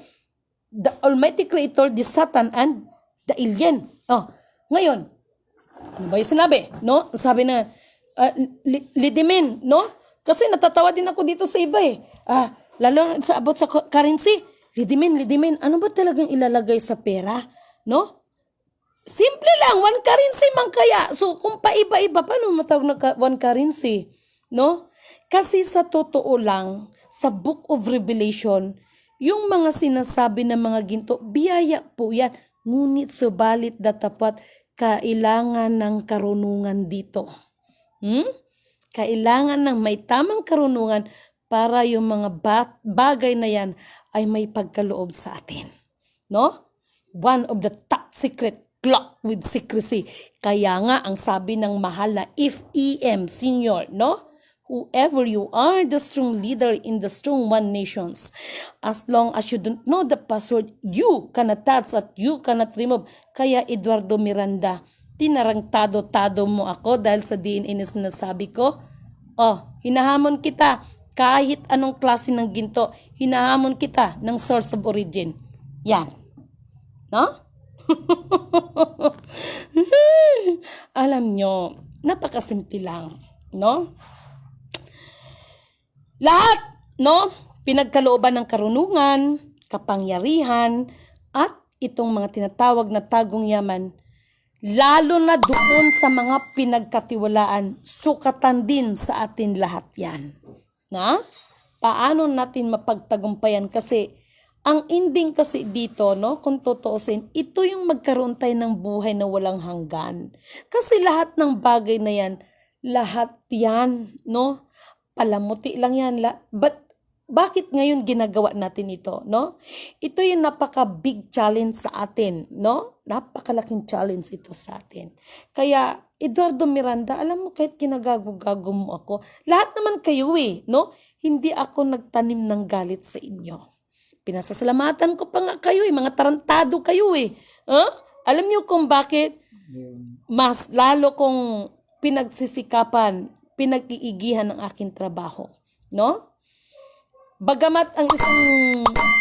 The Almighty Creator, the Satan, and the alien. Ngayon, ano ba yung sinabi? No? Sabi na, Lidimen, no? Kasi natatawa din ako dito sa iba lalo sa about sa currency. Lidimen, ano ba talagang ilalagay sa pera? No? Simple lang, one currency man kaya. So, kung paiba-iba, paano matawag na one currency? No? Kasi sa totoo lang, sa Book of Revelation, yung mga sinasabi ng mga ginto, biyaya po yan. Ngunit subalit datapat, kailangan ng karunungan dito. Kailangan ng may tamang karunungan para yung mga bagay na yan ay may pagkaloob sa atin. No? One of the top secret clock with secrecy. Kaya nga ang sabi ng mahal na FEM Senior, no? Whoever you are, the strong leader in the strong one nations. As long as you don't know the password, you cannot touch at you cannot remove. Kaya Eduardo Miranda, tinarangtado-tado mo ako dahil sa DNA na sinasabi ko. Hinahamon kita kahit anong klase ng ginto, hinahamon kita ng source of origin. Yan. No? Alam nyo, napakasimple lang. No? Lahat, no? Pinagkalooban ng karunungan, kapangyarihan, at itong mga tinatawag na tagong yaman, lalo na doon sa mga pinagkatiwalaan, sukatan din sa atin lahat yan. Na? Paano natin mapagtagumpayan? Kasi ang ending kasi dito, no, kung tutuusin, ito yung magkaroon tayo ng buhay na walang hanggan. Kasi lahat ng bagay na yan, lahat yan, no, palamuti lang yan. But bakit ngayon ginagawa natin ito, no? Ito yung napaka-big challenge sa atin, no? Napakalaking challenge ito sa atin. Kaya, Eduardo Miranda, alam mo, kahit kinagago-gago mo ako, lahat naman kayo no? Hindi ako nagtanim ng galit sa inyo. Pinasasalamatan ko pa nga kayo mga tarantado kayo Alam niyo kung bakit? Mas lalo kong pinagsisikapan, pinag-iigihan ng aking trabaho, no? Bagamat ang isang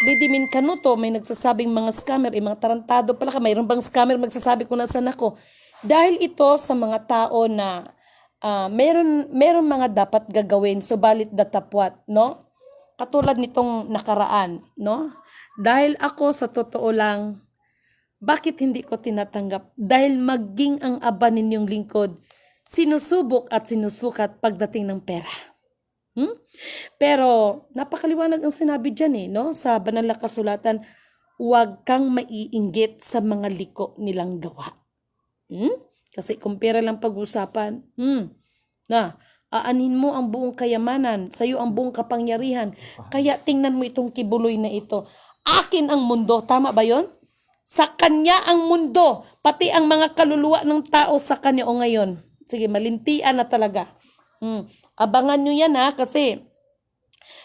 Lidimin Canuto may nagsasabing mga scammer, mga tarantado pala ka, mayroon bang scammer magsasabi kung nasan ako? Dahil ito sa mga tao na meron mga dapat gagawin, subalit datapwat, no? Katulad nitong nakaraan, no? Dahil ako sa totoo lang, bakit hindi ko tinatanggap? Dahil maging ang aba ninyong lingkod, sinusubok at sinusukat pagdating ng pera. Pero napakaliwanag ang sinabi dyan no? Sa banal na kasulatan, huwag kang maiinggit sa mga liko nilang gawa. Kasi kung pera lang pag-usapan, aanin mo ang buong kayamanan, sa'yo ang buong kapangyarihan. Kaya tingnan mo itong kibuloy na ito. Akin ang mundo, tama ba yon? Sa kanya ang mundo, pati ang mga kaluluwa ng tao sa kanya o ngayon. Sige, malintian na talaga. Abangan nyo yan kasi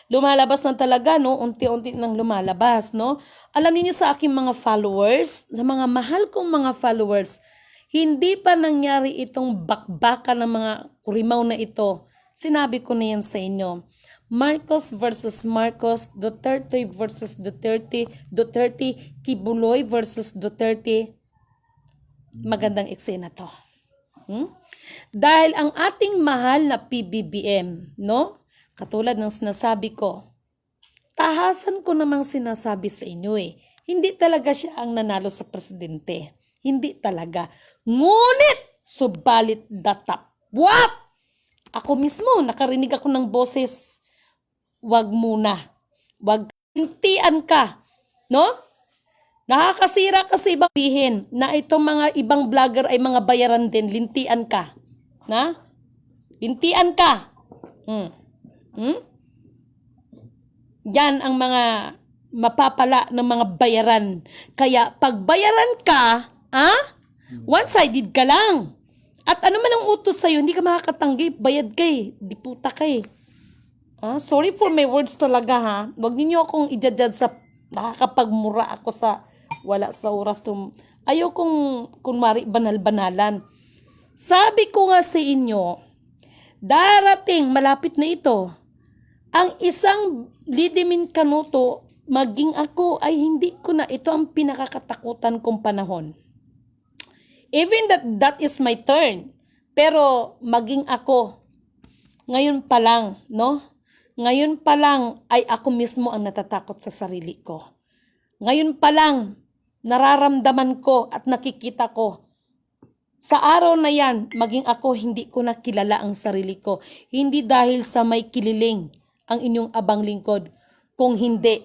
lumalabas na talaga, no? Unti-unti nang lumalabas, no? Alam niyo sa aking mga followers, sa mga mahal kong mga followers, hindi pa nangyari itong bakbakan ng mga kurimaw na ito. Sinabi ko na yan sa inyo. Marcos versus Marcos, Duterte versus Duterte, Kibuloy versus Duterte. Magandang eksena to. Dahil ang ating mahal na PBBM, no? Katulad ng sinasabi ko, tahasan ko namang sinasabi sa inyo Hindi talaga siya ang nanalo sa presidente. Hindi talaga. Ngunit, subalit datap. What? Ako mismo, nakarinig ako ng boses, wag muna. Wag hintian ka. No? Nakakasira kasi ibang bihin na itong mga ibang vlogger ay mga bayaran din. Lintian ka. Na? Lintian ka. Yan ang mga mapapala ng mga bayaran. Kaya pag bayaran ka, one-sided ka lang. At ano man ang utos sa'yo, hindi ka makakatanggi. Bayad ka di puta ka Sorry for my words talaga Huwag ninyo akong i-judge sa nakakapagmura ako sa wala sa oras ayaw kong kunwari banal-banalan. Sabi ko nga sa inyo, darating malapit na ito, ang isang Lidimin Canuto, maging ako ay hindi ko na ito ang pinakakatakutan kong panahon. Even that is my turn. Pero maging ako, ngayon pa lang, no? Ngayon pa lang ay ako mismo ang natatakot sa sarili ko. Ngayon pa lang, nararamdaman ko at nakikita ko. Sa araw na yan, maging ako hindi ko nakilala ang sarili ko. Hindi dahil sa may kililing ang inyong abang lingkod. Kung hindi,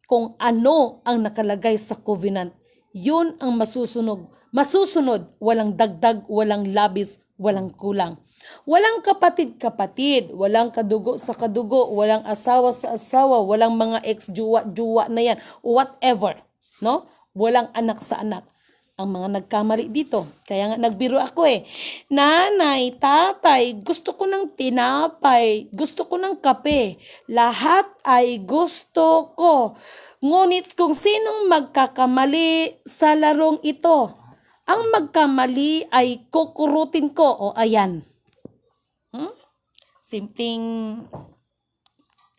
kung ano ang nakalagay sa covenant, yun ang masusunod. Masusunod, walang dagdag, walang labis, walang kulang. Walang kapatid-kapatid, walang kadugo sa kadugo, walang asawa sa asawa, walang mga ex-juwa-juwa na yan, whatever, no? Walang anak sa anak. Ang mga nagkamali dito. Kaya nga nagbiro ako Nanay, tatay, gusto ko ng tinapay, gusto ko ng kape. Lahat ay gusto ko. Ngunit kung sinong magkakamali sa larong ito, ang magkamali ay kukurutin ko. O ayan. Simpleng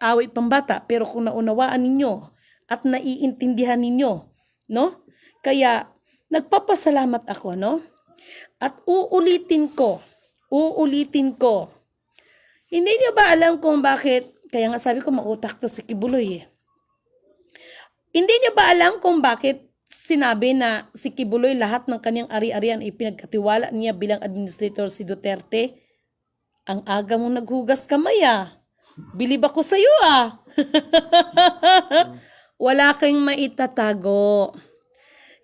away pambata, pero kung naunawaan ninyo at naiintindihan ninyo, no? Kaya nagpapasalamat ako, no? At uulitin ko. Hindi niyo ba alam kung bakit, kaya nga sabi ko mautak to si Kibuloy eh. Hindi niyo ba alam kung bakit sinabi na si Kibuloy lahat ng kanyang ari-arian ay pinagkatiwala niya bilang administrator si Duterte? Ang aga mo naghugas kamay ah. Bilib ako sa'yo ah. Wala kang maitatago.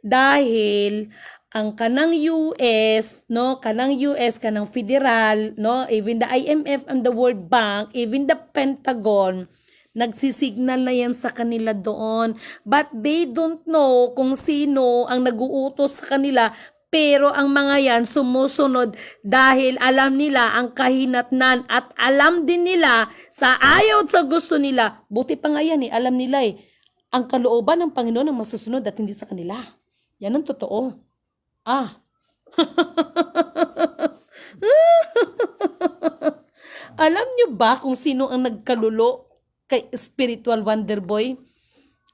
Dahil ang kanang US, no, kanang US, kanang federal, no, even the IMF and the World Bank, even the Pentagon, nagsisignal na yan sa kanila doon. But they don't know kung sino ang nag-uutos sa kanila, pero ang mga yan sumusunod dahil alam nila ang kahinatnan at alam din nila sa ayaw at sa gusto nila. Buti pa nga yan eh, alam nila eh, ang kalooban ng Panginoon ang masusunod at hindi sa kanila. Yan ang totoo. Alam nyo ba kung sino ang nagkalulo kay Spiritual Wonder Boy?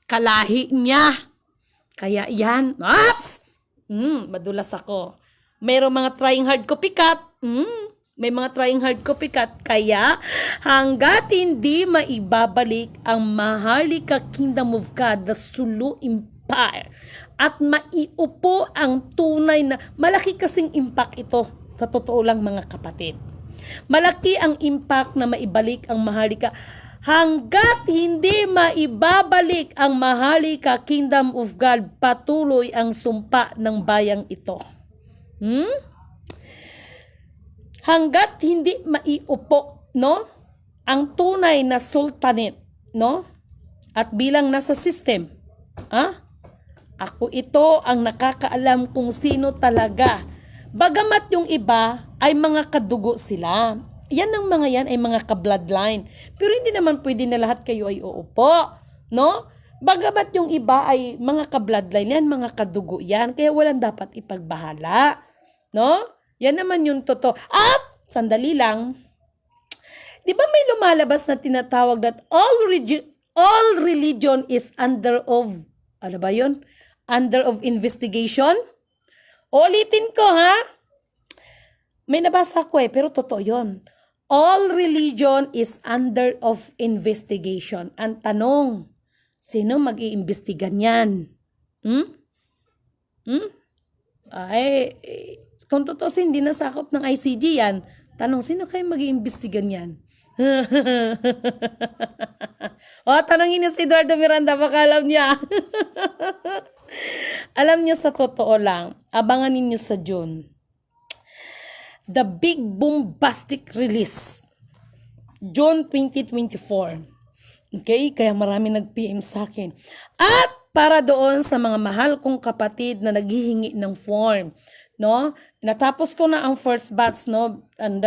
Kalahi niya. Kaya yan. Madulas ako. Mayroong mga trying hard copycat. May mga trying hard copycat. Kaya hanggat hindi maibabalik ang Maharlika Kingdom of God, the Sulu Empire, at maiupo ang tunay na, malaki kasing impact ito, sa totoo lang mga kapatid. Malaki ang impact na maibalik ang Maharlika. Hanggat hindi maibabalik ang Maharlika Kingdom of God, patuloy ang sumpa ng bayang ito. Hanggat hindi maiupo, no, ang tunay na sultanate, no, at bilang nasa system, ako ito ang nakakaalam kung sino talaga. Bagamat yung iba ay mga kadugo sila. Yan ang mga yan ay mga ka-bloodline. Pero hindi naman pwede na lahat kayo ay uupo. No? Bagamat yung iba ay mga ka-bloodline yan, mga kadugo yan. Kaya walang dapat ipagbahala. No? Yan naman yung totoo. At, sandali lang. Di ba may lumalabas na tinatawag that all religion is under of, ano ba yun? Under of investigation? Ulitin ko ha? May nabasa ko pero totoo yun. All religion is under of investigation. Ang tanong, sino mag-iimbestigan yan? Ay, kung totoo hindi nasakop ng ICG yan, tanong, sino kayo mag-iimbestigan yan? Tanongin niyo si Eduardo Miranda, baka alam niya. Alam niyo sa totoo lang, abangan ninyo sa June. The big bombastic release. June 2024. Okay? Kaya marami nag-PM sa akin. At para doon sa mga mahal kong kapatid na naghihingi ng form, no? Natapos ko na ang first batch, no? And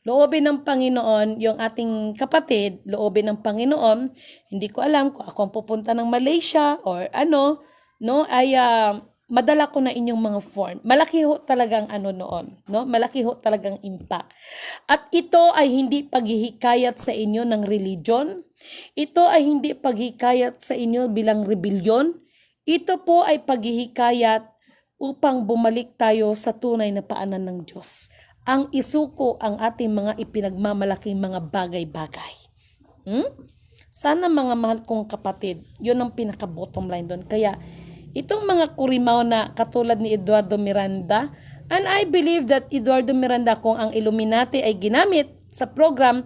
loobin ng Panginoon, yung ating kapatid, loobin ng Panginoon, hindi ko alam kung ako ang pupunta ng Malaysia or ano, no? Ay madala ko na inyong mga form. Malaki ho talagang ano noon, no? Malaki ho talagang impact. At ito ay hindi paghihikayat sa inyo ng religion. Ito ay hindi paghihikayat sa inyo bilang rebellion. Ito po ay paghihikayat upang bumalik tayo sa tunay na paanan ng Diyos. Ang isuko ang ating mga ipinagmamalaking mga bagay-bagay. Sana mga mahal kong kapatid, yun ang pinaka-bottom line doon. Kaya itong mga kurimaw na katulad ni Eduardo Miranda, and I believe that Eduardo Miranda, kung ang Illuminati ay ginamit sa program,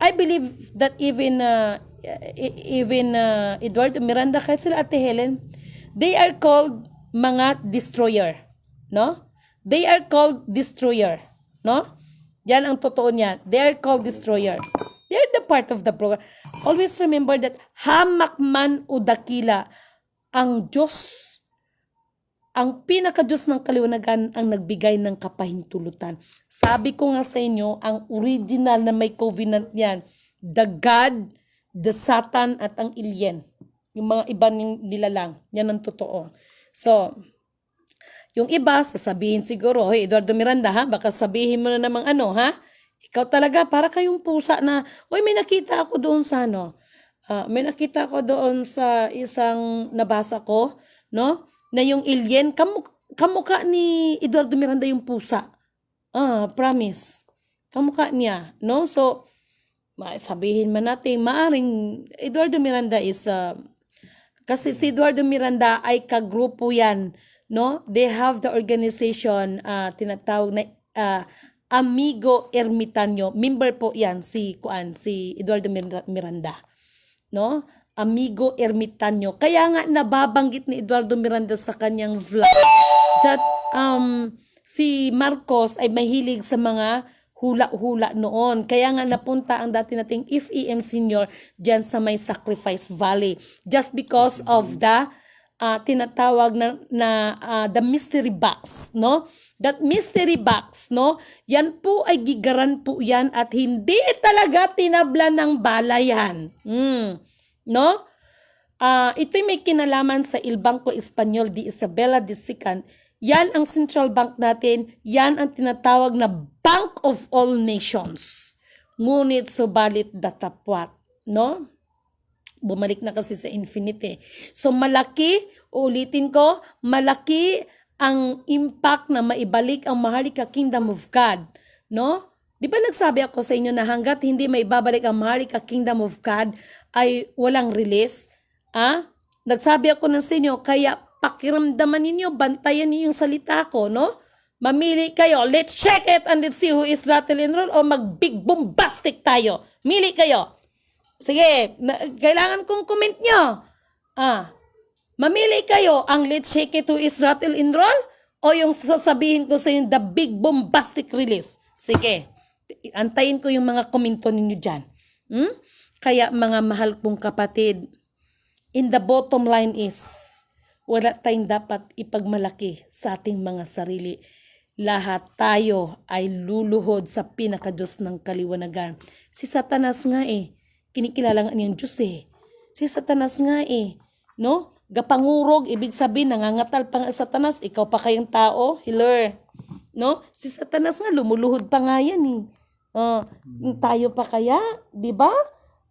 I believe that even Eduardo Miranda, kahit sila Ate Helen, they are called mga destroyer, no? They are called destroyer, no? Yan ang totoo niya. They are called destroyer. They are the part of the program. Always remember that hamak man o dakila, ang Diyos, ang pinaka-Diyos ng kaliwanagan ang nagbigay ng kapahintulutan. Sabi ko nga sa inyo, ang original na may covenant niyan, the God, the Satan, at ang alien. Yung mga iba nila lang. Yan ang totoo. So, yung iba, sasabihin siguro, Eduardo Miranda, ha? Baka sabihin mo na namang ano, ha? Ikaw talaga, para kayong pusa na, uy, may nakita ako doon sa ano, may nakita ako doon sa isang nabasa ko, no? Na yung alien, kamukha ni Eduardo Miranda yung pusa. Promise. Kamukha niya, no? So, sabihin man natin, maaring Eduardo Miranda is, kasi si Eduardo Miranda ay kagrupo yan, no? They have the organization, tinatawag na Amigo Ermitanyo. Member po yan si Eduardo Miranda. No? Amigo Ermitanyo. Kaya nga nababanggit ni Eduardo Miranda sa kanyang vlog that si Marcos ay mahilig sa mga hula-hula noon. Kaya nga napunta ang dati nating FEM Senior dyan sa may Sacrifice Valley. Just because of the tinatawag na the mystery box, no? That mystery box, no? Yan po ay gigaran po yan at hindi talaga tinabla ng bala yan. No? Ito'y may kinalaman sa Il Banco Espanyol de Isabela II. Yan ang central bank natin. Yan ang tinatawag na Bank of All Nations. Ngunit subalit datapwat, no? Bumalik na kasi sa infinite. So malaki, ulitin ko, malaki ang impact na maibalik ang Maharlika Kingdom of God, no? Di ba nagsabi ako sa inyo na hanggat hindi maibabalik ang Maharlika Kingdom of God ay walang release? Nagsabi ako sa inyo, kaya pakiramdaman ninyo, bantayan ninyo yung salita ko, no? Mamili kayo, let's check it and let's see who is rattle and roll o mag-big bombastic tayo. Mili kayo. Sige, kailangan kong comment nyo. Mamili kayo ang let's shake it to is rattle and roll o yung sasabihin ko sa inyo the big bombastic release. Sige, antayin ko yung mga komento ninyo dyan. Kaya mga mahal kong kapatid, in the bottom line is, wala tayong dapat ipagmalaki sa ating mga sarili. Lahat tayo ay luluhod sa pinakadiyos ng kaliwanagan. Si Satanas nga kinikilala nga niyang Diyos Si Satanas nga no? Gapangurog, ibig sabihin, nangangatal pa nga Satanas, ikaw pa kayong tao, healer. No? Si Satanas nga, lumuluhod pa nga yan tayo pa kaya, di ba?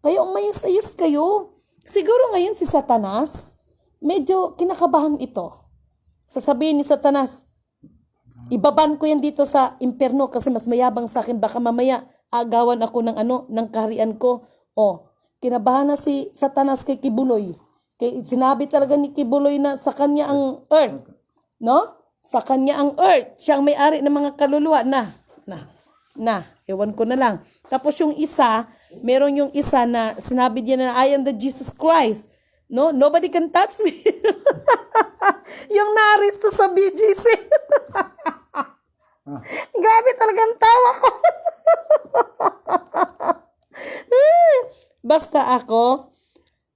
Kaya umayos-ayos kayo. Siguro ngayon si Satanas, medyo kinakabahan ito. Sasabihin ni Satanas, ibaban ko yan dito sa impyerno kasi mas mayabang sa akin, baka mamaya agawan ako ng kaharian ko. Kinabahan na si Satanas kay Kibuloy. Sinabi talaga ni Kibuloy na sa kanya ang earth. No? Sa kanya ang earth. Siya ang may-ari ng mga kaluluwa ewan ko na lang. Tapos yung isa, meron yung isa na sinabi niya na I am the Jesus Christ. No? Nobody can touch me. Yung naristo sa BGC. Grabe talagang tawa ko. Basta ako,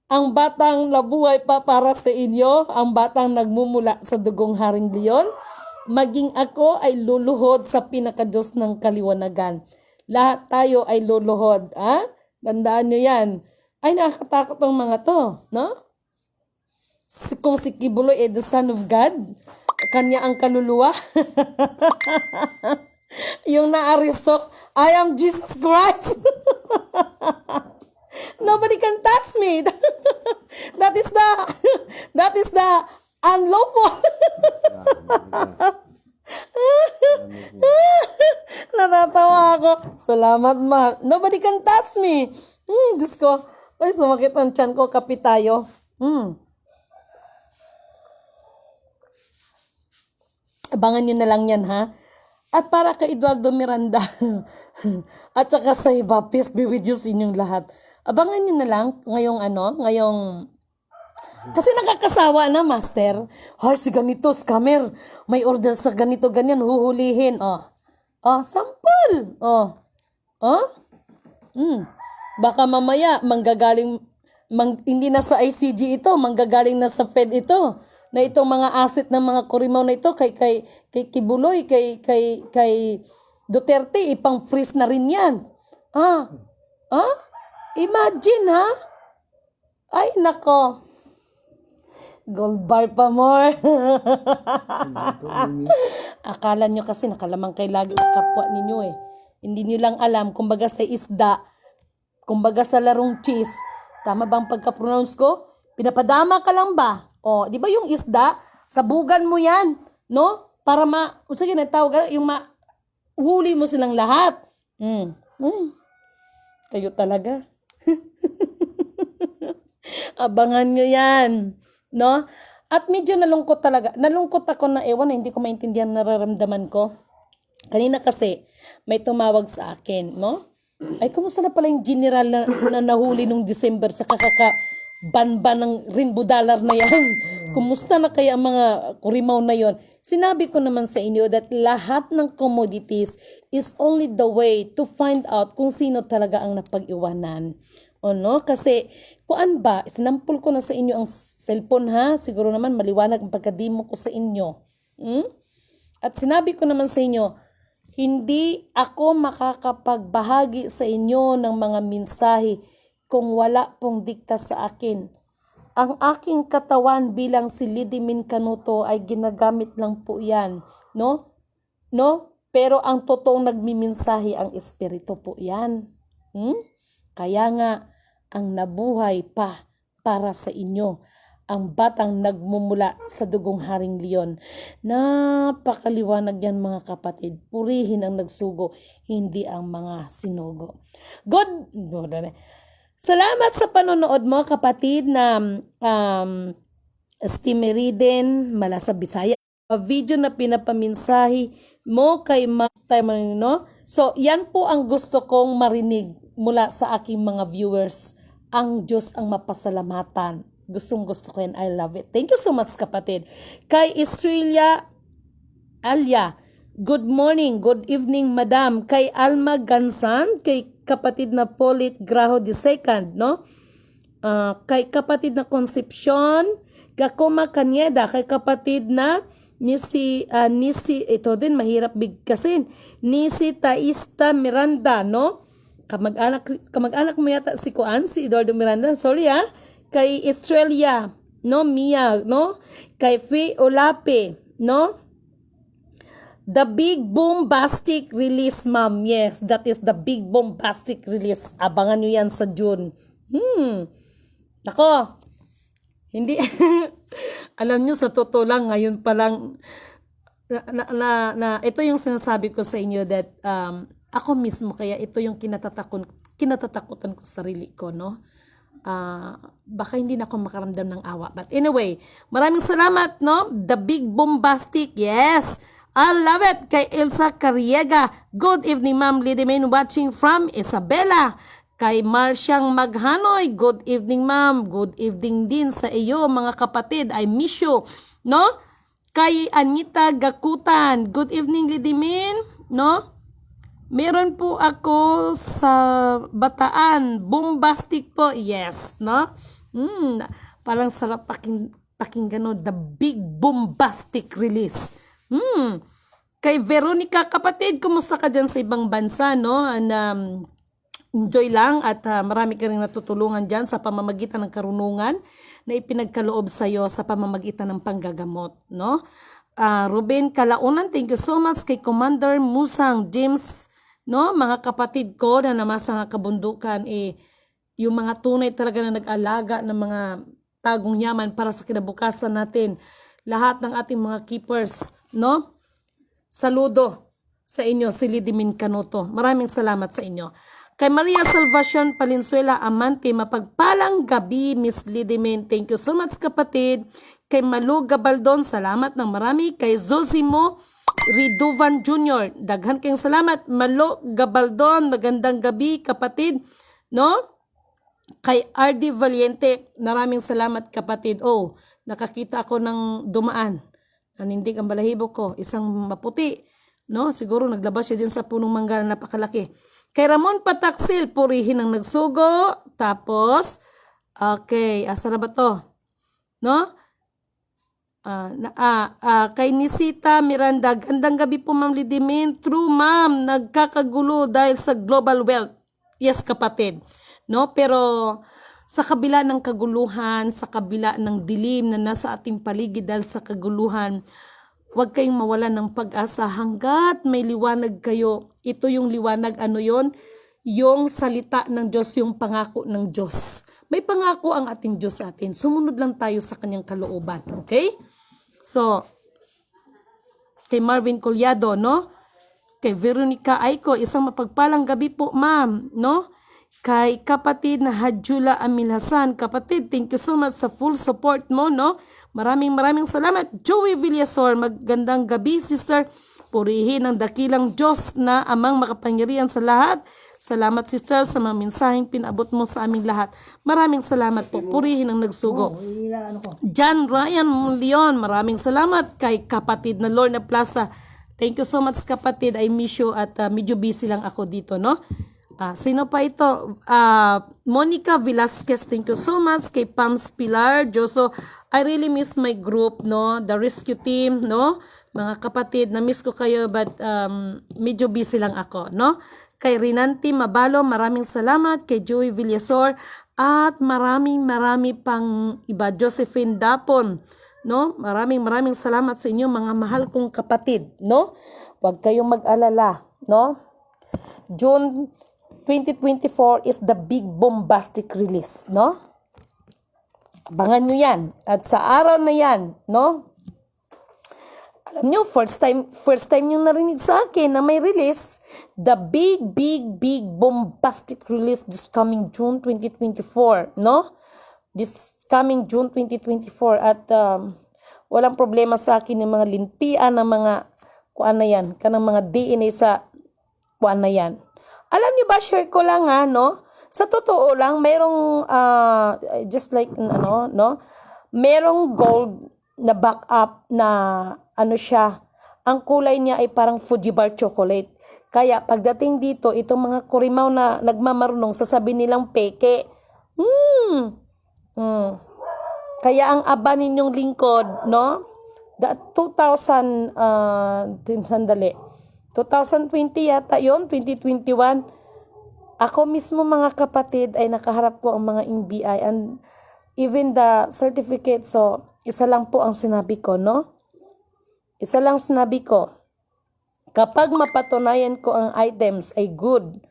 ang batang nabuhay pa para sa inyo, ang batang nagmumula sa dugong Haring Leon, maging ako ay luluhod sa pinakadiyos ng kaliwanagan. Lahat tayo ay luluhod. Tandaan nyo yan. Ay, nakakatakot ang mga to, no? Kung si Kibuloy ay the Son of God, kanya ang kaluluwa. Yung naaristok, I am Jesus Christ. Nobody can touch me. That is the unlawful. Natatawa ako. Salamat, mahal. Nobody can touch me. Diyos ko. Ay, sumakit ang tiyan ko. Kapi tayo. Abangan nyo na lang yan, ha? At para kay Eduardo Miranda at saka sa iba, peace be with you sa inyong lahat. Abangan nyo na lang ngayong kasi nakakasawa na, Master. Ay, si ganito, scammer. May order sa ganito, ganyan, huhulihin. Sample. Baka mamaya, hindi na sa ICG ito, manggagaling na sa Fed ito. Na itong mga asset ng mga kurimaw na ito, kay Kibuloy, kay Duterte, ipang-freeze na rin yan. Imagine, ha? Ay, nako. Gold bar pa more. Akala nyo kasi nakalamang kay lagi sa kapwa ninyo Hindi nyo lang alam, kumbaga sa isda, kumbaga sa larong cheese, tama bang pagka-pronounce ko? Pinapadama ka lang ba? O, di ba yung isda, sabugan mo yan, no? Para sige na tawag, yung huli mo silang lahat. Kayo talaga. Abangan nyo yan, no? At medyo nalungkot talaga. Nalungkot ako na ewan na hindi ko maintindihan nararamdaman ko. Kanina kasi may tumawag sa akin, no? Ay, kumusta na pala yung general na nahuli nung December sa banban ng rainbow dollar na yan? Kumusta na kaya ang mga kurimaw na yon? Sinabi ko naman sa inyo that lahat ng commodities is only the way to find out kung sino talaga ang napag-iwanan. O no? Kasi, kuan ba, sinampul ko na sa inyo ang cellphone ha? Siguro naman maliwanag ang pagkademo ko sa inyo. At sinabi ko naman sa inyo, hindi ako makakapagbahagi sa inyo ng mga mensahe kung wala pong dikta sa akin. Ang aking katawan bilang si Lidimin Canuto ay ginagamit lang po yan. No? No? Pero ang totoong nagmimensahe ang espiritu po yan. Kaya nga, ang nabuhay pa para sa inyo, ang batang nagmumula sa dugong Haring Leon. Napakaliwanag yan mga kapatid. Purihin ang nagsugo, hindi ang mga sinugo. Salamat sa panonood mo kapatid na Stimeriden, Malasa Bisaya. Video na pinapaminsahi mo kay no? So, yan po ang gusto kong marinig mula sa aking mga viewers. Ang Diyos ang mapasalamatan. Gustong-gusto ko yan. I love it. Thank you so much, kapatid. Kay Estrella Alia, good morning, good evening, madam. Kay Alma Gansan, kay kapatid na Polit Graho II, no? Kay kapatid na Concepcion, Gakoma Kanyeda, kay kapatid na Nisi, ito din, mahirap bigkasin. Nisi Taista Miranda, no? Kamag-anak mo yata si Eduardo Miranda, sorry kay Estrella, no, Mia, no, kay Faye Olape, no, the big bombastic release, ma'am, yes, that is the big bombastic release, abangan nyo yan sa June. Nako, hindi, alam nyo sa totoo lang, ngayon pa lang, ito yung sinasabi ko sa inyo that, ako mismo, kaya ito yung kinatatakutan ko sa sarili ko, no? Baka hindi na ako makaramdam ng awa. But anyway, maraming salamat, no? The big bombastic, yes! I love it! Kay Elsa Carriega, good evening, Ma'am Lidimain, watching from Isabela. Kay Marciang Maghanoy, good evening, Ma'am. Good evening din sa iyo, mga kapatid. I miss you, no? Kay Anita Gakutan, good evening, Lidimain, no? Meron po ako sa Bataan, bombastic po, yes, no? Parang sarap pakinggan, no? The big bombastic release. Kay Veronica, kapatid, kumusta ka dyan sa ibang bansa, no? And enjoy lang at marami ka rin natutulungan dyan sa pamamagitan ng karunungan na ipinagkaloob sa'yo sa pamamagitan ng panggagamot, no? Ruben Kalaunan, thank you so much. Kay Commander Musang James, no, mga kapatid ko na namasa nga kabundukan, yung mga tunay talaga na nag-alaga ng mga tagong yaman para sa kinabukasan natin. Lahat ng ating mga keepers, no? Saludo sa inyo, si Lidimin Canuto. Maraming salamat sa inyo. Kay Maria Salvacion Palinsuela Amante, mapagpalang gabi, Miss Lidimin. Thank you so much, kapatid. Kay Malu Gabaldon, salamat ng marami. Kay Zosimo Riduvan Jr., daghan kayong salamat. Malo Gabaldon, magandang gabi, kapatid, no? Kay RD Valiente, maraming salamat, kapatid. Oh, nakakita ako ng dumaan. Nanindig ang balahibo ko, isang maputi, no? Siguro naglabas siya din sa punong mangga na napakalaki. Kay Ramon Pataksil, purihin ang nagsugo. Tapos, okay, asa na ba to? No? Kay Nisita Miranda, gandang gabi po, Ma'am Lidimin. True, ma'am, nagkakagulo dahil sa global wealth. Yes, kapatid, no? Pero sa kabila ng kaguluhan, sa kabila ng dilim na nasa ating paligid dahil sa kaguluhan, Huwag kayong mawalan ng pag-asa hanggat may liwanag kayo. Ito yung liwanag, ano yon? Yung salita ng Diyos, yung pangako ng Diyos. May pangako ang ating Diyos sa atin. Sumunod lang tayo sa kanyang kalooban. Okay? So, kay Marvin Collado, no? Kay Veronica Aiko, isang mapagpalang gabi po, ma'am, no? Kay kapatid na Hadjula Amilhasan, kapatid, thank you so much sa full support mo, no? Maraming salamat. Joey Villasor, magandang gabi, sister. Purihin ang dakilang Diyos na amang makapangyarihan sa lahat. Salamat, sister, sa mga mensaheng pinabot mo sa aming lahat. Maraming salamat po. Purihin ang nagsugo. John Ryan Leon, maraming salamat. Kay kapatid na Lorna Plaza, thank you so much, kapatid. I miss you at medyo busy lang ako dito, no? Sino pa ito? Monica Velasquez, thank you so much. Kay Pams Pilar Joso, I really miss my group, no? The rescue team, no? Mga kapatid, na-miss ko kayo but medyo busy lang ako, no? Kay Rinanti Mabalo, maraming salamat. Kay Joey Villasor at marami pang iba. Josephine Dapon, no? Maraming salamat sa inyo, mga mahal kong kapatid, no? Huwag kayong mag-alala, no? June 2024 is the big bombastic release, no? Abangan nyo yan. At sa araw na yan, no? Alam nyo, first time yung narinig sa akin na may release, the big bombastic release this coming June 2024, no? This coming June 2024 at walang problema sa akin yung mga lintian ng mga kuan na yan, kanang mga DNA sa kuan na yan. Alam nyo ba, share ko lang no? Sa totoo lang, merong, just like, no? Merong gold na backup na, siya, ang kulay niya ay parang Fuji Bar chocolate. Kaya, pagdating dito, itong mga kurimaw na nagmamarunong, sasabihin nilang peke. Kaya ang aba ninyong lingkod, no? 2020 yata yon, 2021. Ako mismo, mga kapatid, ay nakaharap ko ang mga NBI and even the certificate. So, isa lang po ang sinabi ko, no? Isa lang sinabi ko. Kapag mapatunayan ko ang items ay good,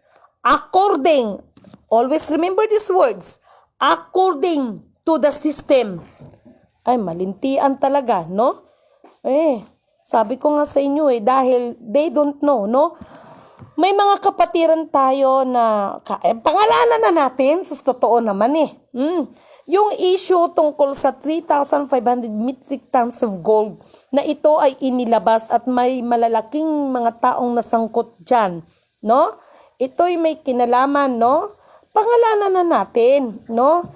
always remember these words, according to the system. Ay, malintian talaga, no? Sabi ko nga sa inyo dahil they don't know, no? May mga kapatiran tayo na, pangalanan na natin, sa totoo naman Yung issue tungkol sa 3,500 metric tons of gold na ito ay inilabas at may malalaking mga taong nasangkot dyan, no? Ito'y may kinalaman, no? Pangalanan na natin, no?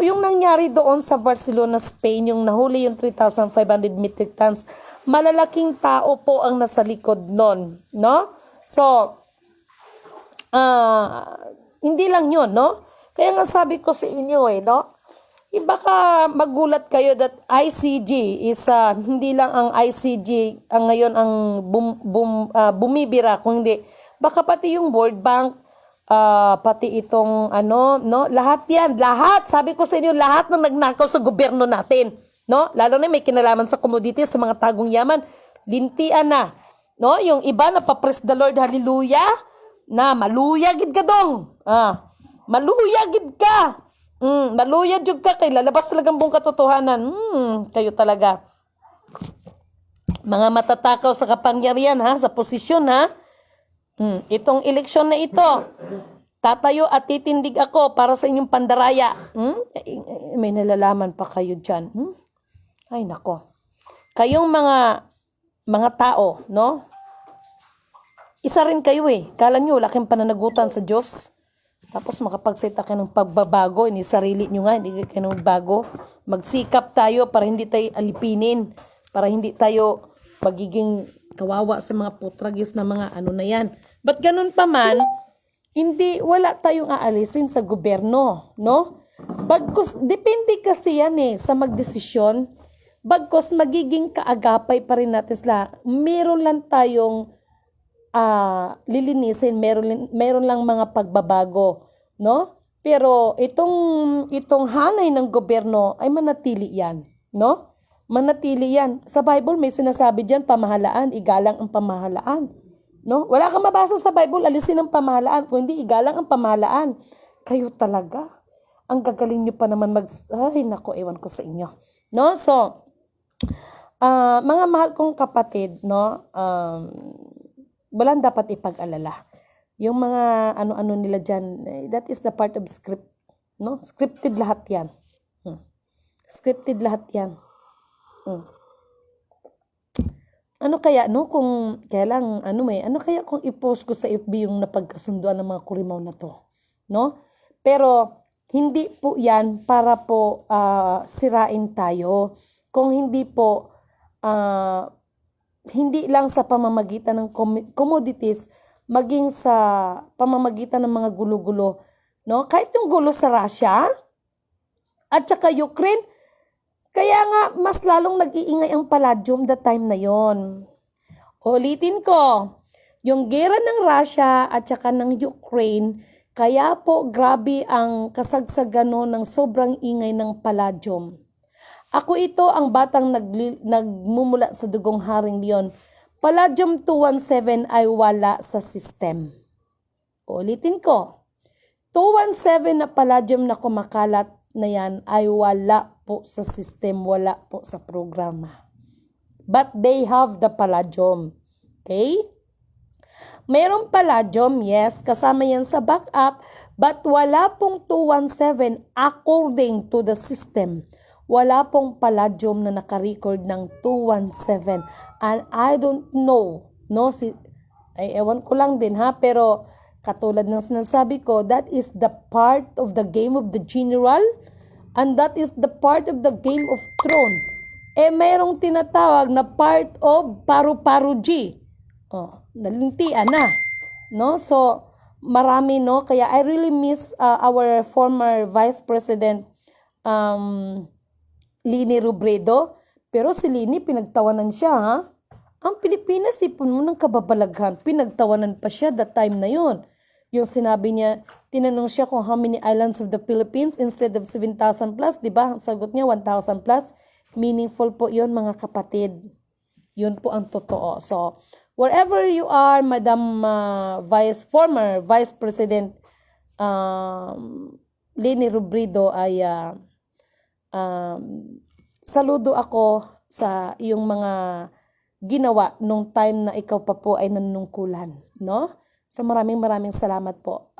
Yung nangyari doon sa Barcelona, Spain, yung nahuli yung 3,500 metric tons, malalaking tao po ang nasa likod nun, no? So, hindi lang yun, no? Kaya nga sabi ko sa inyo, no? Baka magulat kayo that ICG is, hindi lang ang ICG ang ngayon ang bumibira, kung hindi, baka pati yung World Bank, pati itong no? Lahat yan, lahat, sabi ko sa inyo, lahat ng nagnakaw sa gobyerno natin, no? Lalo na may kinalaman sa commodities, sa mga tagong yaman, lintian na, no? Yung iba na pa-praise the Lord, hallelujah, na maluya gid ka dong. Maluya gid ka. Maluya jud ka kay lalabas talagang buong katotohanan. Kayo talaga. Mga matatakaw sa kapangyarihan sa posisyon Itong eleksyon na ito, tatayo at titindig ako para sa inyong pandaraya. May nalalaman pa kayo diyan. Ay nako. Kayong mga tao, no? Isa rin kayo Kala nyo, laking pananagutan sa Diyos. Tapos makapagsalita kayo ng pagbabago, hindi sarili nyo nga, hindi kayo magbago. Magsikap tayo para hindi tayo alipinin, para hindi tayo magiging kawawa sa mga putragis na mga na yan. But ganun pa man, wala tayong aalisin sa gobyerno, no? Bagkus, depende kasi yan sa magdesisyon. Bagkus magiging kaagapay pa rin natin sila. Meron lang tayong lilinisin, meron lang mga pagbabago, no? Pero itong hanay ng gobyerno ay manatili yan, no? manatili yan. Sa Bible may sinasabi diyan, pamahalaan, igalang ang pamahalaan. No? Wala kang mabasa sa Bible, alisin ang pamahalaan. Kung hindi, igalang ang pamahalaan. Kayo talaga. Ang gagaling nyo pa naman ay nako, ewan ko sa inyo. No? So, mga mahal kong kapatid, no, walang dapat ipag-alala. Yung mga ano-ano nila dyan, that is the part of script. No? Scripted lahat yan. Scripted lahat yan. Ano kaya, no, kung kailang, ano kaya kung i-post ko sa FB yung napagkasunduan ng mga kurimaw na to, no? Pero, hindi po yan para po sirain tayo. Kung hindi po, hindi lang sa pamamagitan ng commodities, maging sa pamamagitan ng mga gulo-gulo, no? Kahit yung gulo sa Russia, at saka Ukraine, kaya nga, mas lalong nag-iingay ang palladium that time na yon. Ulitin ko, yung gera ng Russia at saka ng Ukraine, kaya po grabe ang kasagsagan ng sobrang ingay ng palladium. Ako ito ang batang nagmumula sa dugong Haring Leon. Palladium 217 ay wala sa system. Ulitin ko, 217 na palladium na kumakalat na yan ay wala po sa system, wala po sa programa. But they have the palladium. Okay? Mayroong palladium, yes, kasama yan sa backup, but wala pong 217 according to the system. Wala pong palladium na nakarecord ng 217. And I don't know, no, ewan ko lang din ha, pero katulad ng sinasabi ko, that is the part of the game of the general. And that is the part of the Game of Thrones. Mayroong tinatawag na part of Paru-Paru G. Nalintian na. No? So, marami, no? Kaya I really miss our former Vice President Leni Robredo. Pero si Leni, pinagtawanan siya, ha? Ang Pilipinas, ipon mo ng kababalaghan. Pinagtawanan pa siya that time na yun. Yung sinabi niya, tinanong siya kung how many islands of the Philippines instead of 7,000 plus, di ba? Ang sagot niya, 1,000 plus. Meaningful po yun, mga kapatid. Yun po ang totoo. So, wherever you are, Madam former Vice President Leni Robredo, ay saludo ako sa iyong mga ginawa nung time na ikaw pa po ay nanunungkulan, no? So maraming salamat po,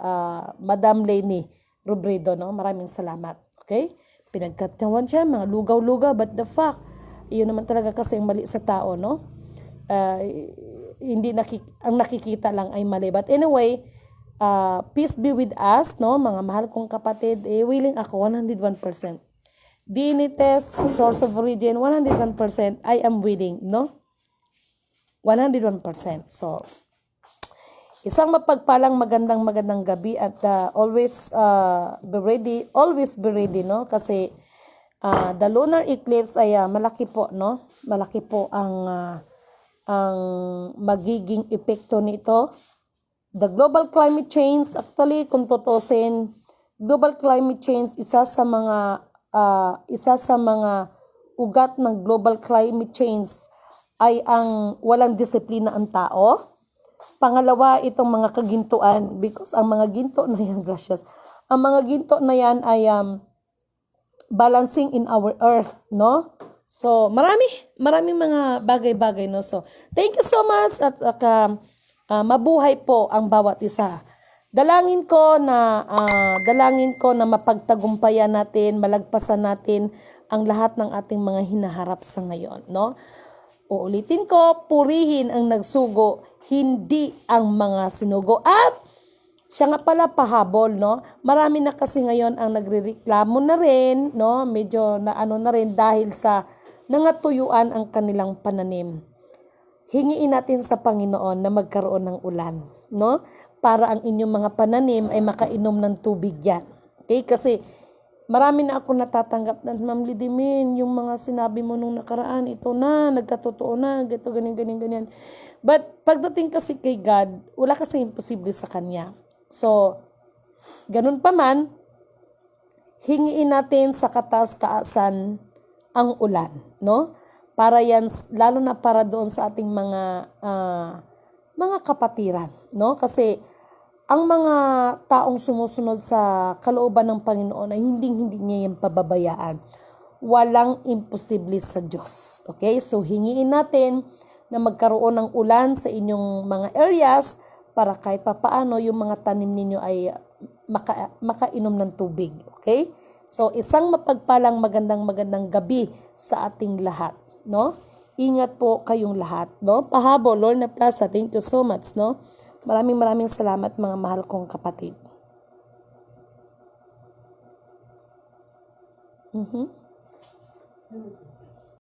Madam Leni Robredo, no? Maraming salamat. Okay? Pinagkatawan siya, mga lugaw-lugaw, but the fact, yun naman talaga kasi ang mali sa tao, no? Ang nakikita lang ay mali. But anyway, peace be with us, no? Mga mahal kong kapatid, willing ako 101%. DNA test, source of origin, 101%, I am willing, no? 101%. So, isang mapagpalang magandang gabi at always be ready, no? Kasi the lunar eclipse ay malaki po, no? Malaki po ang magiging epekto nito. The global climate change, actually kung tutusin, global climate change isa sa mga ugat ng global climate change ay ang walang disiplina ang tao. Pangalawa, itong mga kagintuan, because ang mga ginto na yan, gracious, ang mga ginto na yan ay balancing in our earth, no? So, maraming mga bagay-bagay, no? So, thank you so much at mabuhay po ang bawat isa. Dalangin ko na mapagtagumpayan natin, malagpasan natin ang lahat ng ating mga hinaharap sa ngayon, no? Uulitin ko, purihin ang nagsugo, hindi ang mga sinugo. At siya nga pala pahabol, no? Marami na kasi ngayon ang nagrereklamo na rin, no? Medyo na rin dahil sa nangatuyuan ang kanilang pananim. Hingiin natin sa Panginoon na magkaroon ng ulan, no? Para ang inyong mga pananim ay makainom ng tubig yan. Okay? Kasi marami na ako natatanggap na, Ma'am Lidimin, yung mga sinabi mo nung nakaraan, ito na, nagkatotoo na, ganito, ganyan. But pagdating kasi kay God, wala kasi imposible sa Kanya. So, ganun pa man, hingiin natin sa kataas-taasan ang ulan, no? Para yan, lalo na para doon sa ating mga kapatiran, no? Kasi ang mga taong sumusunod sa kalooban ng Panginoon ay hindi niya yan pababayaan. Walang imposible sa Diyos. Okay? So, hingiin natin na magkaroon ng ulan sa inyong mga areas para kahit papaano yung mga tanim ninyo ay makainom ng tubig. Okay? So, isang mapagpalang magandang gabi sa ating lahat. No? Ingat po kayong lahat. No? Pahabo, Lorna Plaza, thank you so much. No? Maraming salamat mga mahal kong kapatid.